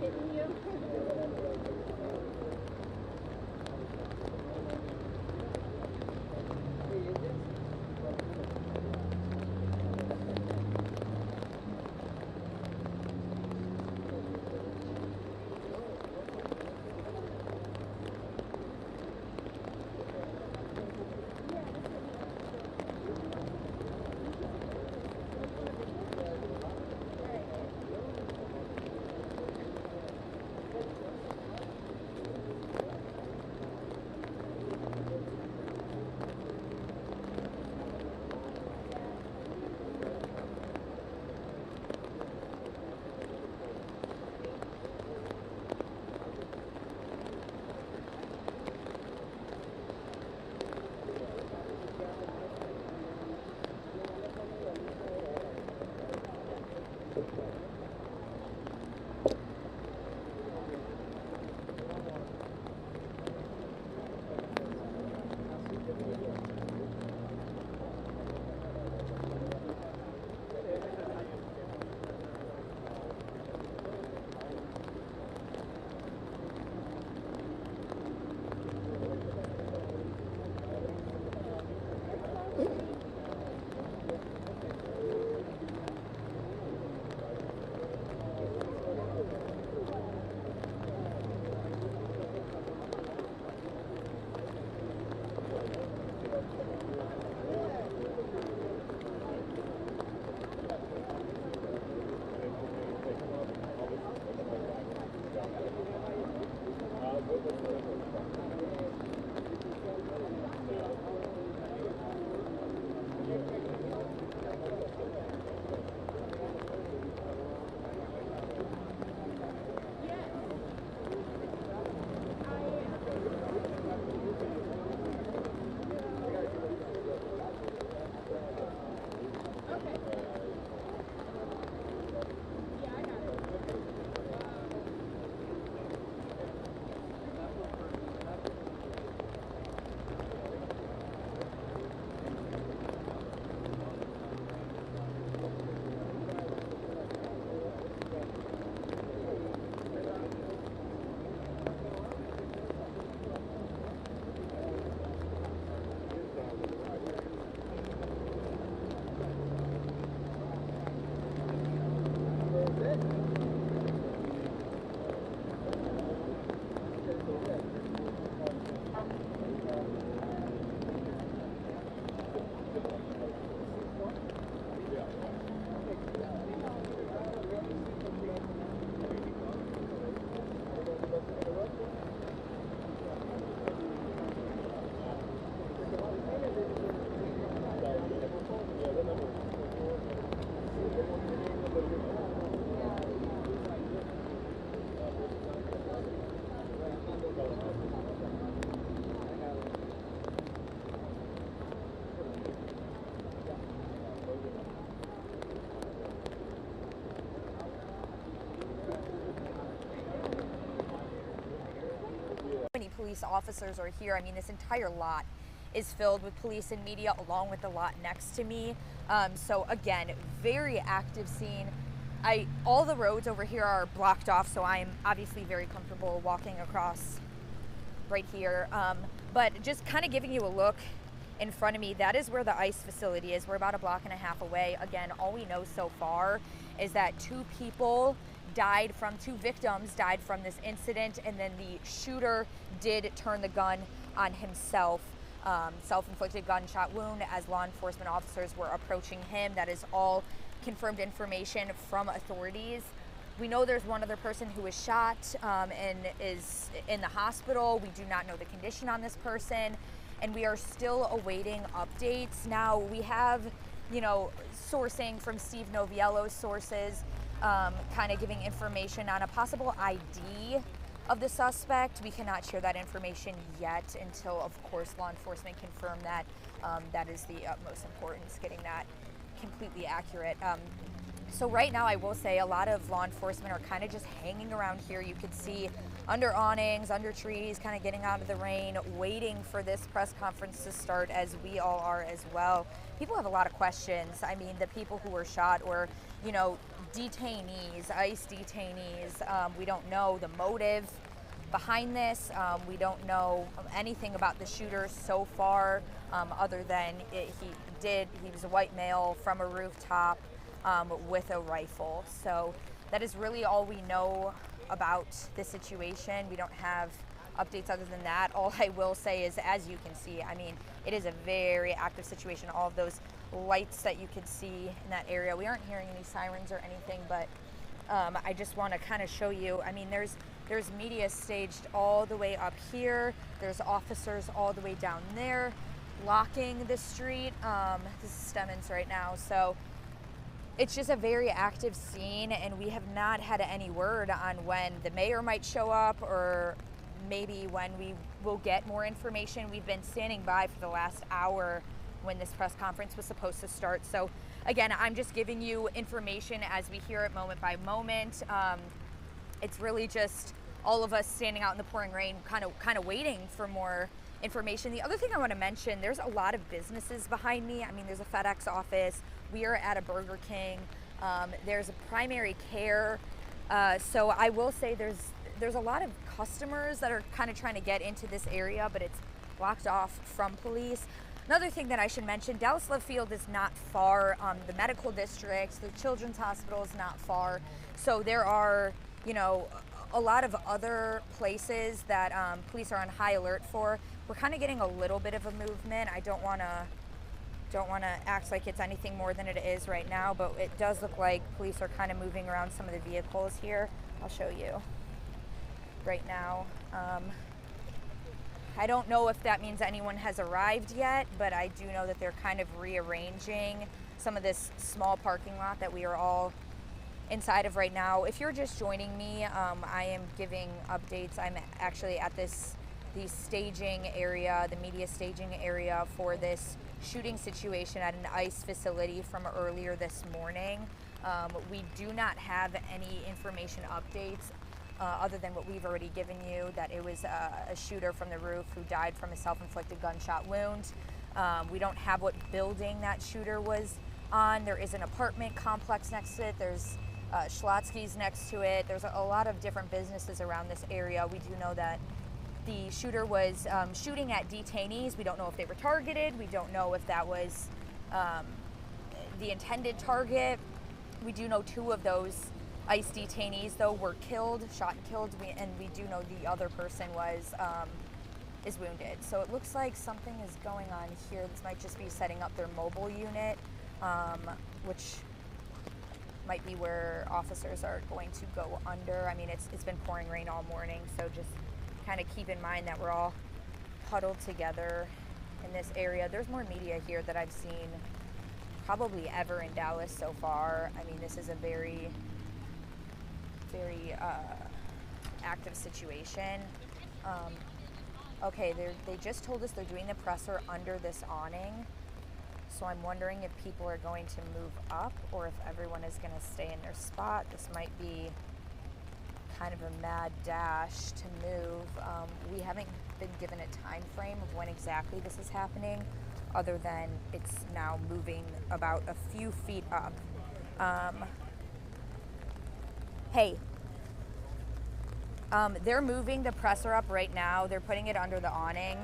hitting you. Many police officers are here. I mean, this entire lot is filled with police and media along with the lot next to me. So again, very active scene. All the roads over here are blocked off, so I'm obviously very comfortable walking across right here. But just kind of giving you a look in front of me, that is where the ICE facility is. We're about a block and a half away. Again, all we know so far is that two victims died from this incident, and then the shooter did turn the gun on himself. Self-inflicted gunshot wound as law enforcement officers were approaching him. That is all confirmed information from authorities. We know there's one other person who was shot and is in the hospital. We do not know the condition on this person, and we are still awaiting updates. Now, we have, sourcing from Steve Noviello's sources, kind of giving information on a possible ID of the suspect. We cannot share that information yet until, of course, law enforcement confirm that. That is the utmost importance, getting that completely accurate. So right now, I will say a lot of law enforcement are kind of just hanging around here. You could see under awnings, under trees, kind of getting out of the rain, waiting for this press conference to start, as we all are as well. People have a lot of questions. I mean, the people who were shot were, you know, detainees, ICE detainees. We don't know the motive behind this. We don't know anything about the shooter so far, other than he was a white male from a rooftop with a rifle. So that is really all we know about the situation. We don't have updates other than that. All I will say is, as you can see, I mean, it is a very active situation. All of those lights that you could see in that area. We aren't hearing any sirens or anything, but I just want to kind of show you. I mean, there's media staged all the way up here. There's officers all the way down there blocking the street. This is Stemmons right now. So it's just a very active scene, and we have not had any word on when the mayor might show up, or maybe when we will get more information. We've been standing by for the last hour when this press conference was supposed to start. So again, I'm just giving you information as we hear it moment by moment. It's really just all of us standing out in the pouring rain, kind of waiting for more information. The other thing I want to mention, there's a lot of businesses behind me. I mean, there's a FedEx office. We are at a Burger King. There's a primary care. So I will say there's a lot of customers that are kind of trying to get into this area, but it's blocked off from police. Another thing that I should mention, Dallas Love Field is not far. The medical district, the children's hospital is not far. So there are, you know, a lot of other places that police are on high alert for. We're kind of getting a little bit of a movement. I don't want to act like it's anything more than it is right now, but it does look like police are kind of moving around some of the vehicles here. I'll show you right now. I don't know if that means anyone has arrived yet, but I do know that they're kind of rearranging some of this small parking lot that we are all inside of right now. If you're just joining me, I am giving updates. I'm actually at the staging area, the media staging area for this shooting situation at an ICE facility from earlier this morning. We do not have any information updates other than what we've already given you, that it was a shooter from the roof who died from a self-inflicted gunshot wound. We don't have what building that shooter was on. There is an apartment complex next to it. There's Schlotsky's next to it. There's a lot of different businesses around this area. We do know that the shooter was shooting at detainees. We don't know if they were targeted. We don't know if that was the intended target. We do know 2 of those ICE detainees, though, were killed, shot and killed, and we do know the other person is wounded. So it looks like something is going on here. This might just be setting up their mobile unit, which might be where officers are going to go under. I mean, it's been pouring rain all morning, so just kind of keep in mind that we're all huddled together in this area. There's more media here that I've seen probably ever in Dallas so far. I mean, this is a very active situation. Okay, they just told us they're doing the presser under this awning. So I'm wondering if people are going to move up or if everyone is going to stay in their spot. This might be kind of a mad dash to move. We haven't been given a time frame of when exactly this is happening, other than it's now moving about a few feet up. Hey, they're moving the presser up right now. They're putting it under the awning.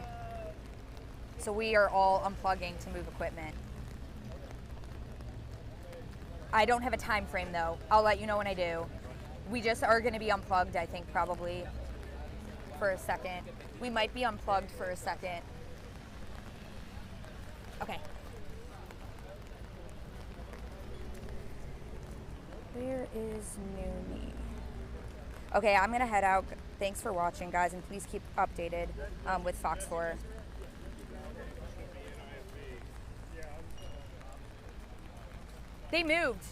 So we are all unplugging to move equipment. I don't have a time frame though. I'll let you know when I do. We just are gonna be unplugged, I think, probably for a second. We might be unplugged for a second. Okay. Where is Noonie? Okay, I'm gonna head out. Thanks for watching, guys, and please keep updated with Fox 4. They moved.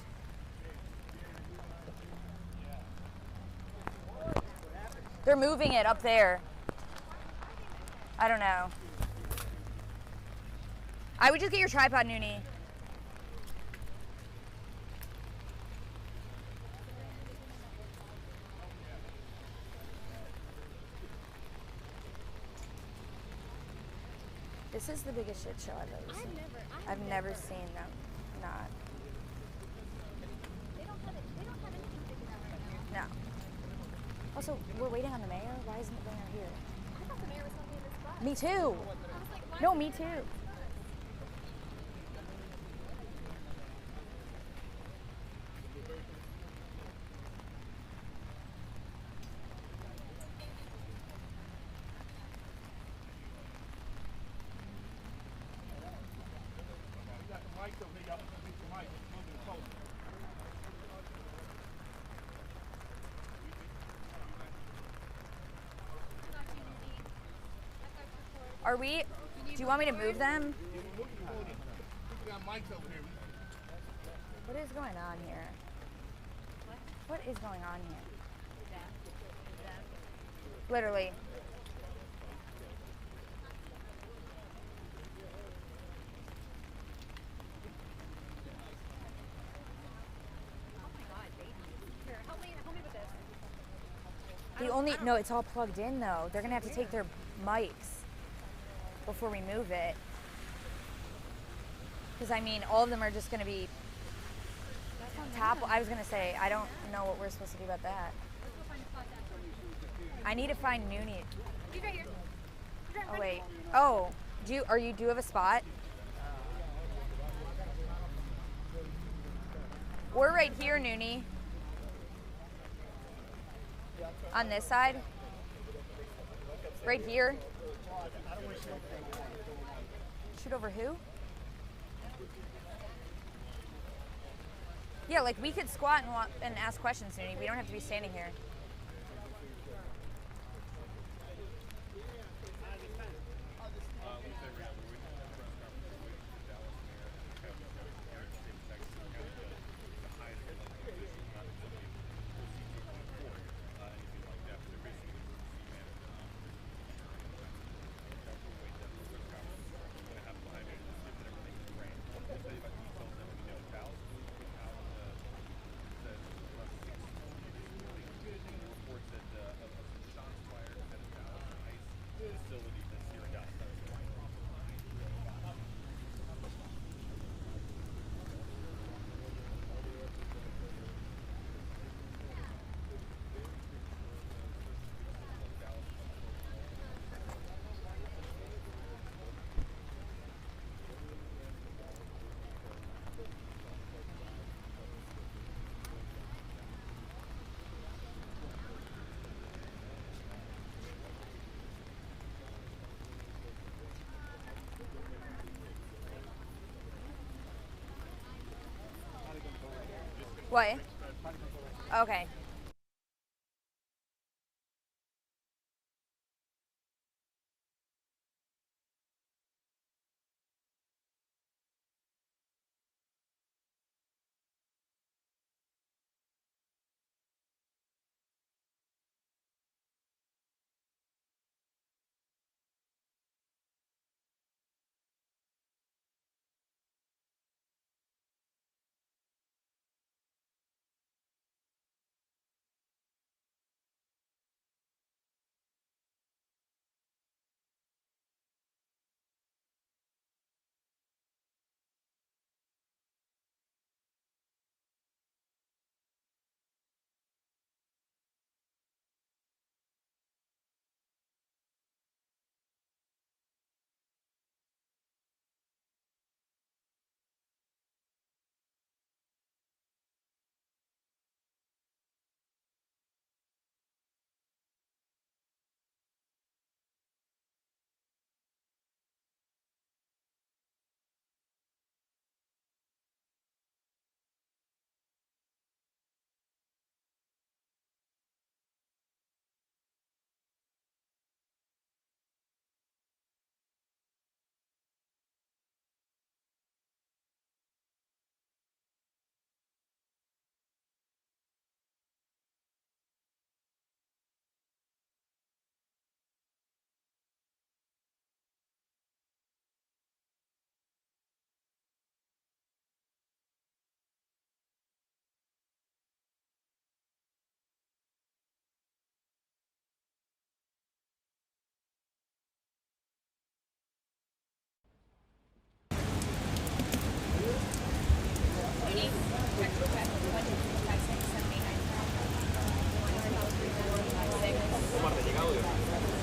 They're moving it up there. I don't know. I would just get your tripod, Noonie. This is the biggest shit show I've ever seen. I've never seen them not. Also, we're waiting on the mayor. Why isn't the mayor here? I thought the mayor was going to be in this bus. Me too. I was like, why? No, me too. Are we? Do you want me to move them? What is going on here? What is going on here? Literally. Here, help me with this. The only no, it's all plugged in though. They're gonna have to take their mics before we move it. Because I mean, all of them are just gonna be top. I was gonna say I don't know what we're supposed to do about that. I need to find Noonie. He's right here. Oh wait. Oh, do you have a spot? We're right here, Noonie. On this side. Right here. Shoot over who? Yeah, like we could squat and ask questions, Noonie. We don't have to be standing here. What? Okay.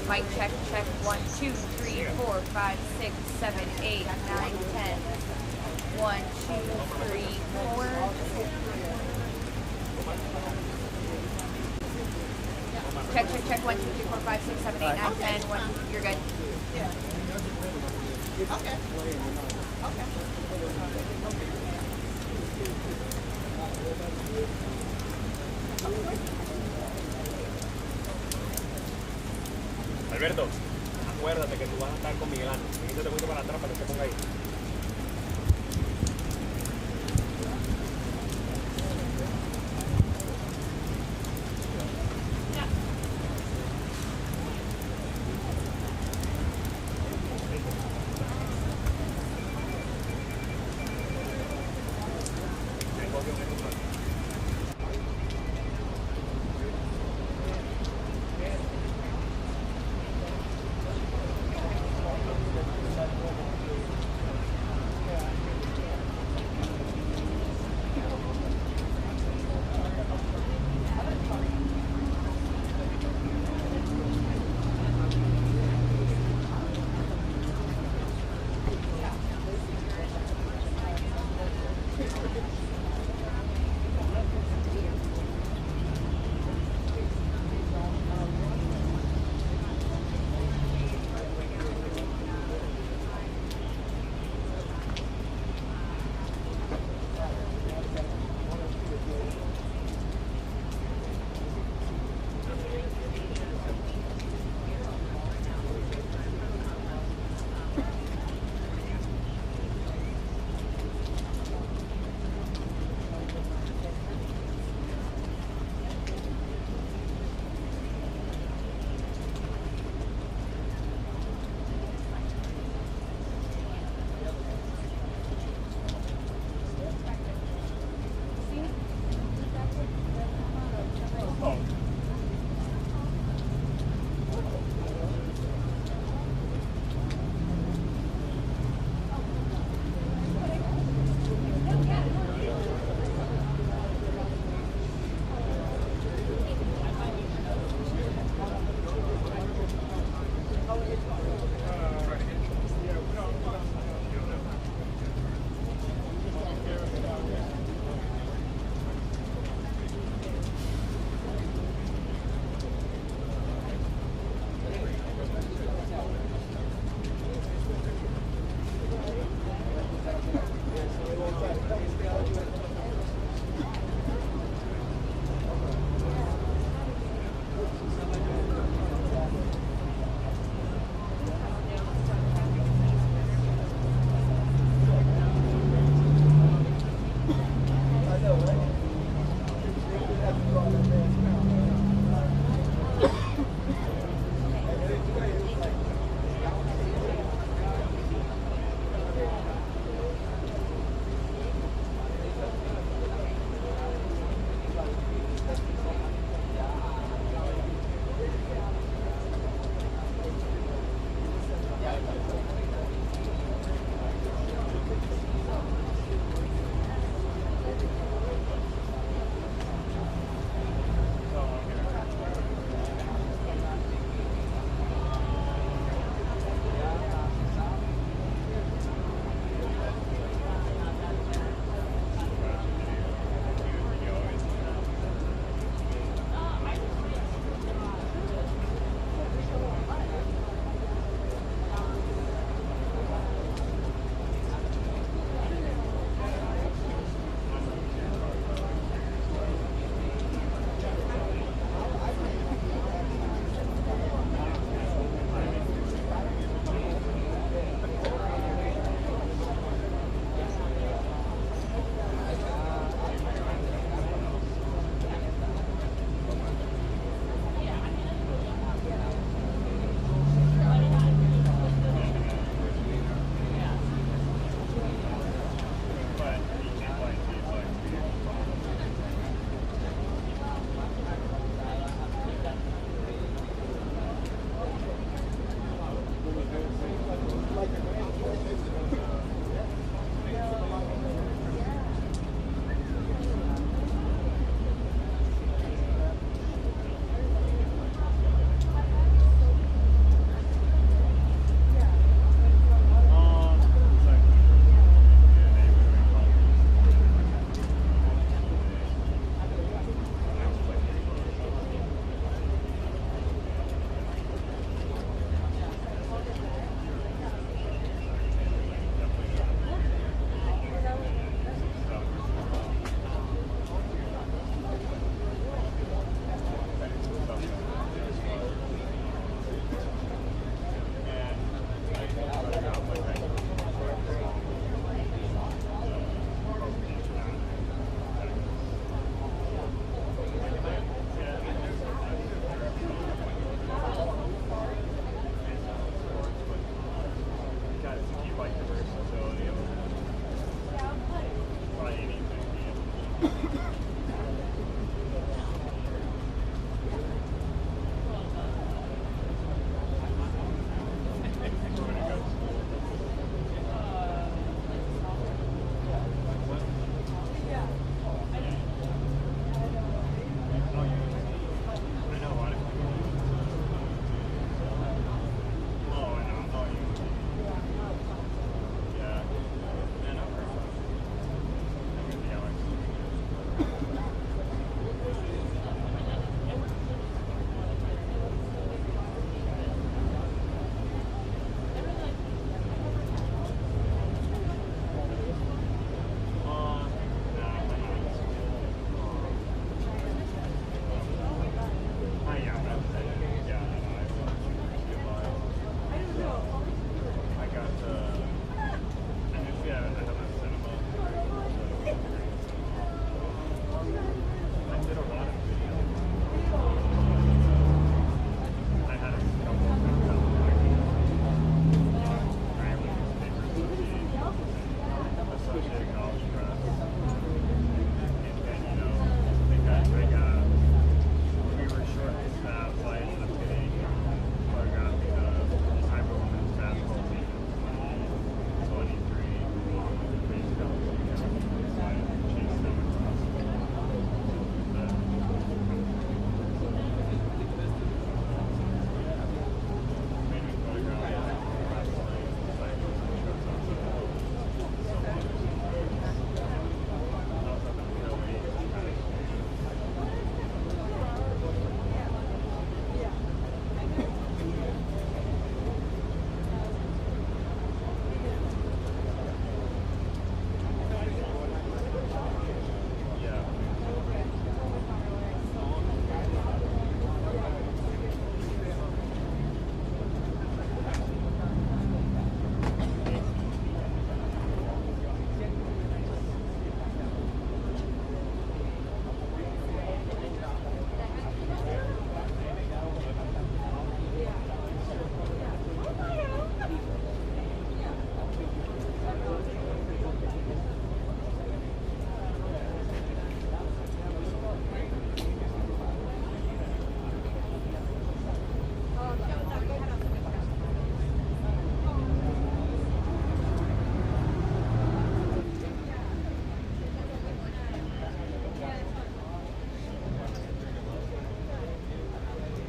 Mic check, check. 1, 2, 3, 4, 5, 6, 7, 8, 9, 10. 1, 2, 3, 4. Check, check, check. 1, 2, 3, 4, 5, 6, 7, 8, 9, 10. 1, you're good. Okay. Alberto, acuérdate que tú vas a estar con Miguel Ángel. Miguel te voy para atrás para que se ponga ahí.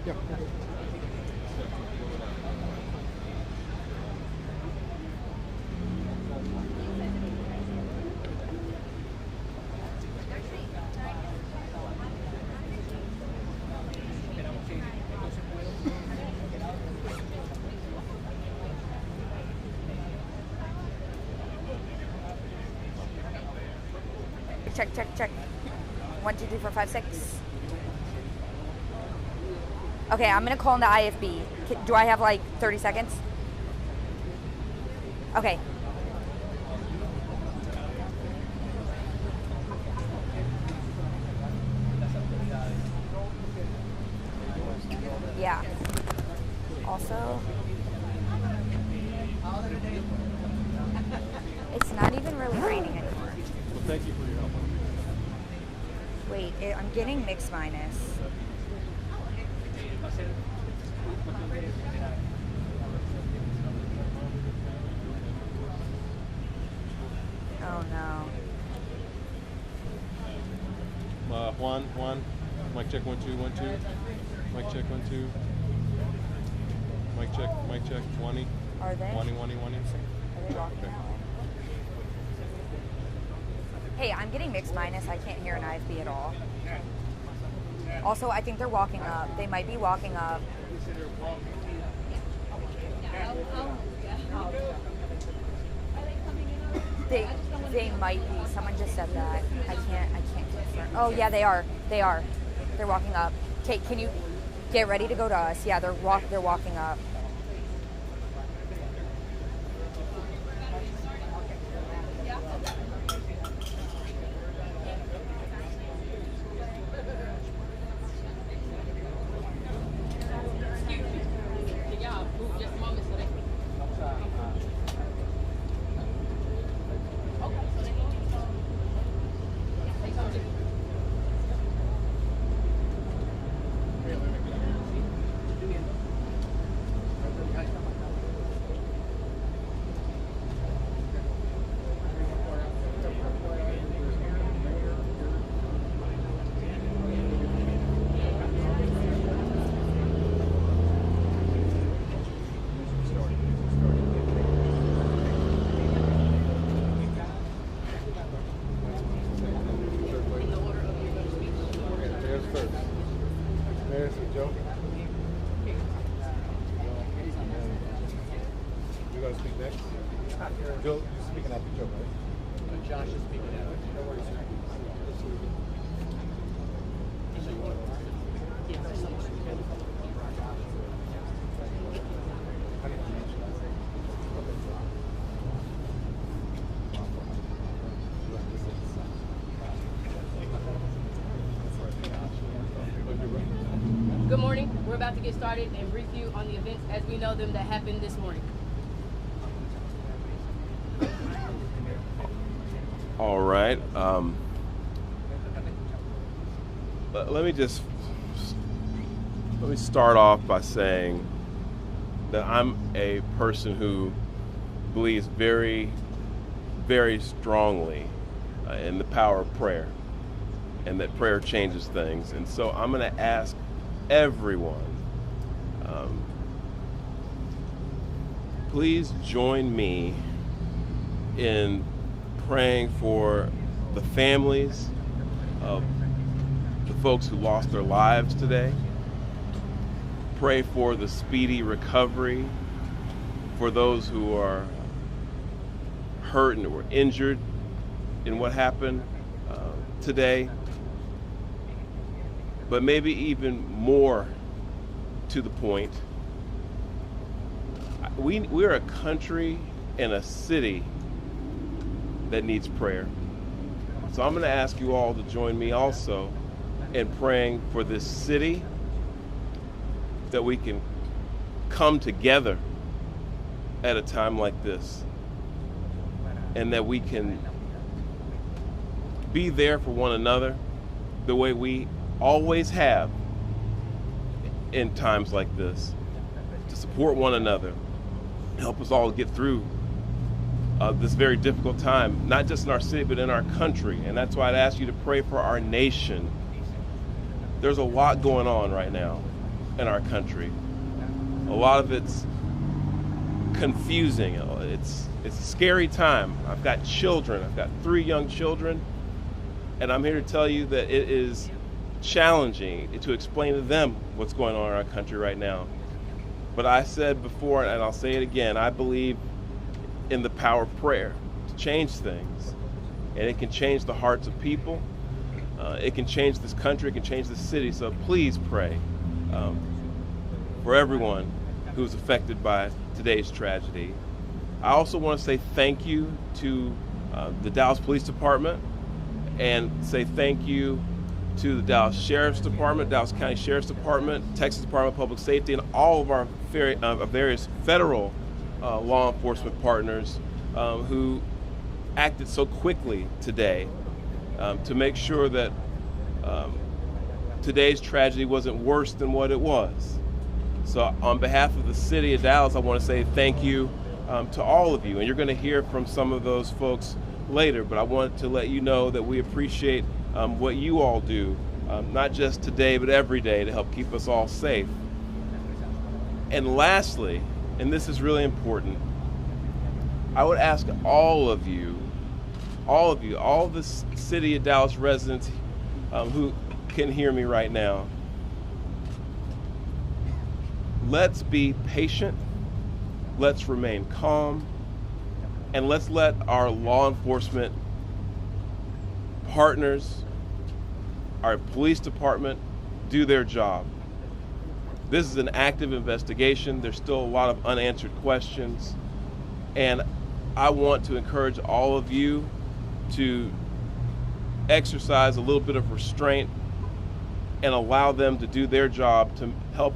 Check, check, check. 1, 2, 3, 4, 5, 6. Okay, I'm gonna call in the IFB. Do I have like 30 seconds? Okay. Yeah. Also, it's not even really raining anymore. Well, thank you for your help. Wait, I'm getting mixed minus. Oh no. Juan, mic check 1 2 1 2. Mic check 1 2. Mic check 20. Are they? 20. Are they walking? Okay. Hey, I'm getting mixed minus. I can't hear an IFB at all. Also, I think they're walking up. They might be walking up. They might be. Someone just said that. I can't confirm. Oh yeah, they are. They're walking up. Kate, can you get ready to go to us? Yeah, they're walking up. Bill, you're speaking after Joe, right? Josh is speaking after. No worries, sir. Good morning. We're about to get started and brief you on the events as we know them that happened this morning. All right. Let me start off by saying that I'm a person who believes very, very strongly in the power of prayer, and that prayer changes things. And so I'm going to ask everyone, please join me in praying for the families of the folks who lost their lives today. Pray for the speedy recovery for those who are hurt and were injured in what happened today. But maybe even more to the point, we're a country and a city that needs prayer. So I'm going to ask you all to join me also in praying for this city, that we can come together at a time like this, and that we can be there for one another the way we always have in times like this, to support one another, help us all get through this very difficult time, not just in our city, but in our country. And that's why I'd ask you to pray for our nation. There's a lot going on right now. in our country. A lot of it's confusing. It's a scary time. I've got children. I've got 3 young children, and I'm here to tell you that it is challenging to explain to them what's going on in our country right now. But I said before, and I'll say it again, I believe in the power of prayer to change things, and it can change the hearts of people. It can change this country. It can change this city. So please pray for everyone who's affected by today's tragedy. I also want to say thank you to the Dallas Police Department, and say thank you to the Dallas Sheriff's Department, Dallas County Sheriff's Department, Texas Department of Public Safety, and all of our various federal law enforcement partners who acted so quickly today to make sure that today's tragedy wasn't worse than what it was. So on behalf of the city of Dallas, I want to say thank you to all of you. And you're going to hear from some of those folks later, but I wanted to let you know that we appreciate what you all do, not just today, but every day, to help keep us all safe. And lastly, and this is really important, I would ask all of the city of Dallas residents who can hear me right now, let's be patient, let's remain calm, and let's let our law enforcement partners, our police department, do their job. This is an active investigation. There's still a lot of unanswered questions, and I want to encourage all of you to exercise a little bit of restraint and allow them to do their job to help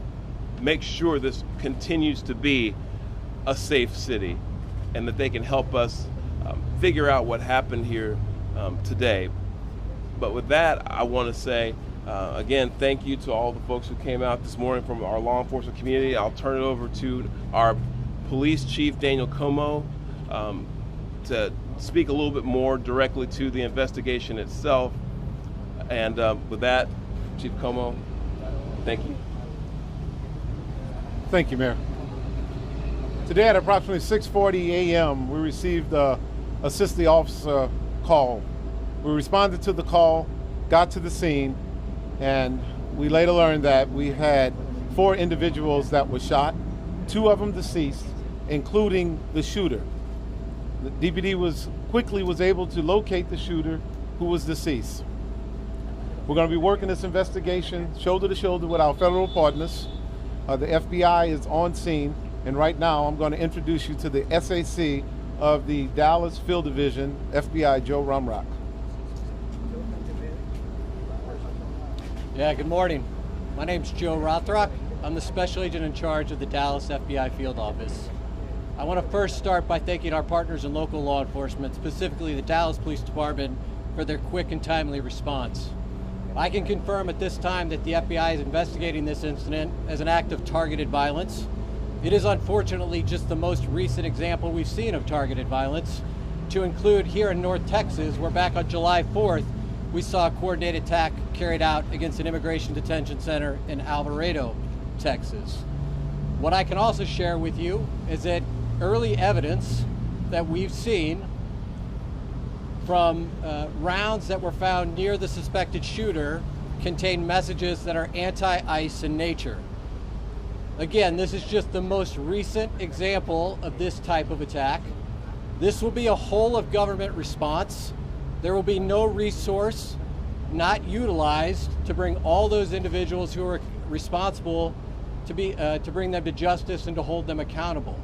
make sure this continues to be a safe city, and that they can help us figure out what happened here today. But with that, I want to say, again, thank you to all the folks who came out this morning from our law enforcement community. I'll turn it over to our police chief, Daniel Como, to speak a little bit more directly to the investigation itself. And with that, Chief Como, thank you. Thank you, Mayor. Today at approximately 6:40 a.m., we received a assist the officer call. We responded to the call, got to the scene, and we later learned that we had 4 individuals that were shot, 2 of them deceased, including the shooter. The DPD was able to locate the shooter, who was deceased. We're going to be working this investigation shoulder to shoulder with our federal partners. The FBI is on scene, and right now I'm going to introduce you to the SAC of the Dallas Field Division, FBI Joe Rumrock. Yeah, good morning. My name's Joe Rothrock. I'm the special agent in charge of the Dallas FBI Field Office. I want to first start by thanking our partners in local law enforcement, specifically the Dallas Police Department, for their quick and timely response. I can confirm at this time that the FBI is investigating this incident as an act of targeted violence. It is unfortunately just the most recent example we've seen of targeted violence, to include here in North Texas, where back on July 4th, we saw a coordinated attack carried out against an immigration detention center in Alvarado, Texas. What I can also share with you is that early evidence that we've seen from rounds that were found near the suspected shooter contain messages that are anti-ICE in nature. Again, this is just the most recent example of this type of attack. This will be a whole of government response. There will be no resource not utilized to bring all those individuals who are responsible to bring them to justice and to hold them accountable.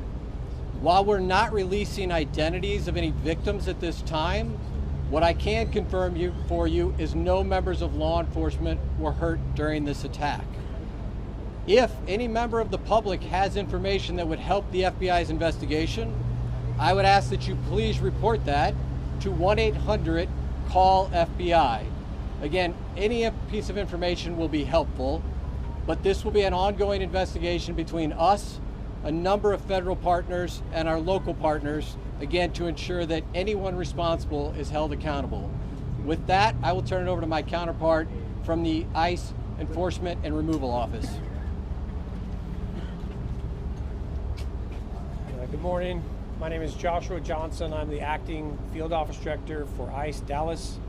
While we're not releasing identities of any victims at this time, what I can confirm for you is no members of law enforcement were hurt during this attack. If any member of the public has information that would help the FBI's investigation, I would ask that you please report that to 1-800-CALL-FBI. Again, any piece of information will be helpful, but this will be an ongoing investigation between us, a number of federal partners, and our local partners, again, to ensure that anyone responsible is held accountable. With that, I will turn it over to my counterpart from the ICE Enforcement and Removal Office. Good morning. My name is Joshua Johnson. I'm the acting field office director for ICE Dallas.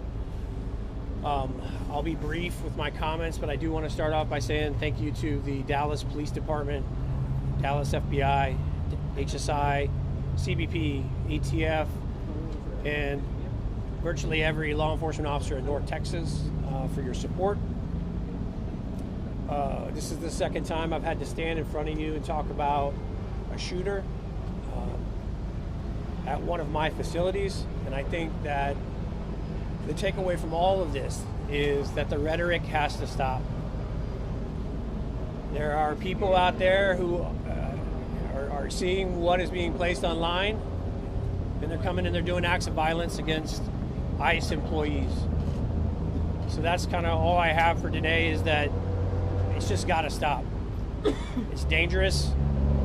I'll be brief with my comments, but I do want to start off by saying thank you to the Dallas Police Department, Dallas FBI, HSI, CBP, ATF, and virtually every law enforcement officer in North Texas for your support. This is the second time I've had to stand in front of you and talk about a shooter at one of my facilities, and I think that the takeaway from all of this is that the rhetoric has to stop. There are people out there who are seeing what is being placed online, and they're coming and they're doing acts of violence against ICE employees. So that's kind of all I have for today, is that it's just got to stop. It's dangerous,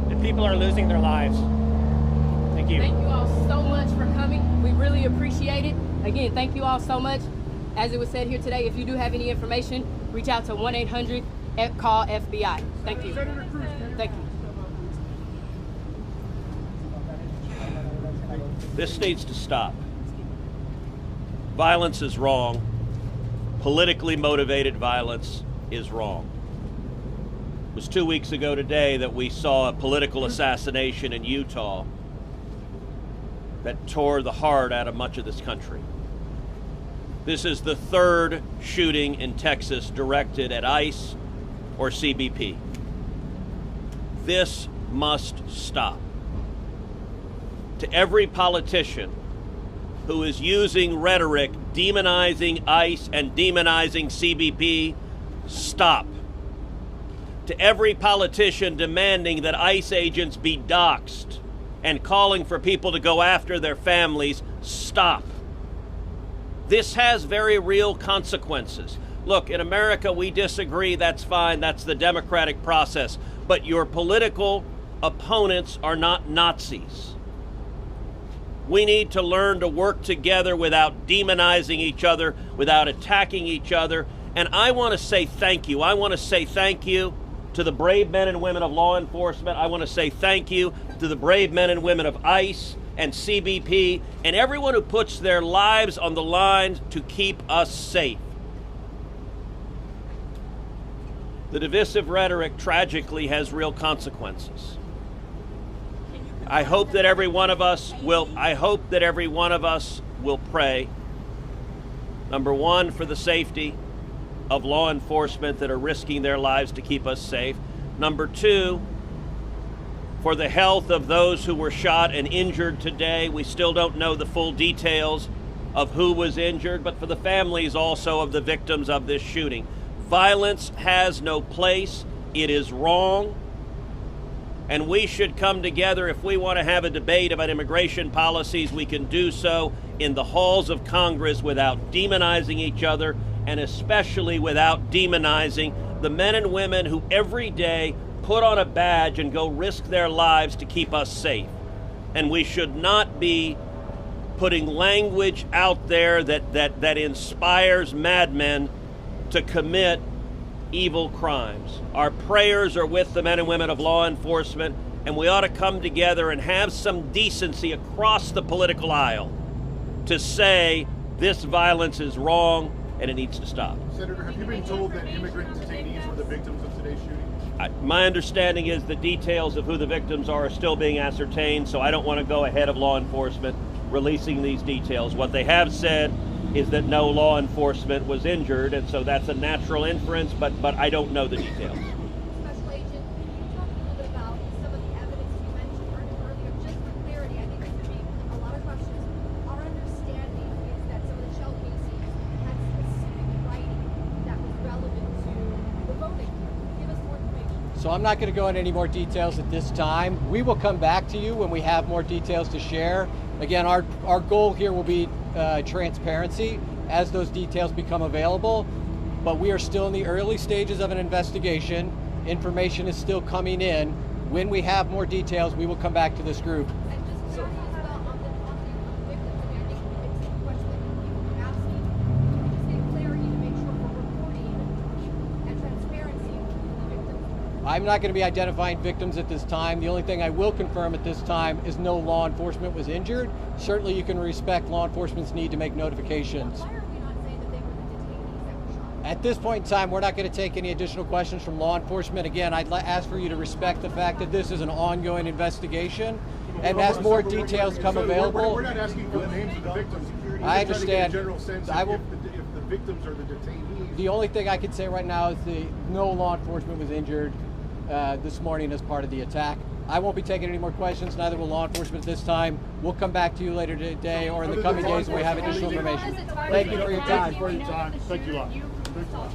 and people are losing their lives. Thank you. Thank you all so much for coming. We really appreciate it. Again, thank you all so much. As it was said here today, if you do have any information, reach out to 1-800-CALL-FBI. Thank you. Thank you. This needs to stop. Violence is wrong. Politically motivated violence is wrong. It was 2 weeks ago today that we saw a political assassination in Utah that tore the heart out of much of this country. This is the third shooting in Texas directed at ICE or CBP. This must stop. To every politician who is using rhetoric demonizing ICE and demonizing CBP, stop. To every politician demanding that ICE agents be doxxed and calling for people to go after their families, stop. This has very real consequences. Look, in America, we disagree, that's fine, that's the democratic process. But your political opponents are not Nazis. We need to learn to work together without demonizing each other, without attacking each other. And I want to say thank you. I want to say thank you to the brave men and women of law enforcement. I want to say thank you to the brave men and women of ICE and CBP and everyone who puts their lives on the line to keep us safe. The divisive rhetoric tragically has real consequences. I hope that every one of us will pray, number one, for the safety of law enforcement that are risking their lives to keep us safe. Number two, for the health of those who were shot and injured today. We still don't know the full details of who was injured, but for the families also of the victims of this shooting. Violence has no place. It is wrong. And we should come together. If we want to have a debate about immigration policies, we can do so in the halls of Congress without demonizing each other, and especially without demonizing the men and women who every day put on a badge and go risk their lives to keep us safe. And we should not be putting language out there that inspires madmen to commit evil crimes. Our prayers are with the men and women of law enforcement, and we ought to come together and have some decency across the political aisle to say this violence is wrong and it needs to stop. Senator, have you been told that immigrant detainees were the victims of today's shooting? My understanding is the details of who the victims are still being ascertained, so I don't want to go ahead of law enforcement releasing these details. What they have said is that no law enforcement was injured, and so that's a natural inference, but I don't know the details. Special Agent, can you talk a little bit about some of the evidence you mentioned earlier? Just for clarity, I think there could be a lot of questions. Our understanding is that some of the shell casings had specific writing that was relevant to the voting. Give us more information. So I'm not going to go into any more details at this time. We will come back to you when we have more details to share. Again, our goal here will be transparency as those details become available, but we are still in the early stages of an investigation. Information is still coming in. When we have more details, we will come back to this group. I'm not going to be identifying victims at this time. The only thing I will confirm at this time is no law enforcement was injured. Certainly you can respect law enforcement's need to make notifications. Why are we not saying that they were the detainees that were shot? At this point in time, we're not going to take any additional questions from law enforcement. Again, I'd ask for you to respect the fact that this is an ongoing investigation, and as more details come available. We're not asking for the names of the victims. I understand. General sense I will. if the victims are the detainees. The only thing I can say right now is no law enforcement was injured this morning as part of the attack. I won't be taking any more questions, neither will law enforcement at this time. We'll come back to you later today or in the coming days when we have additional information. Thank you for your time. Thank you a lot.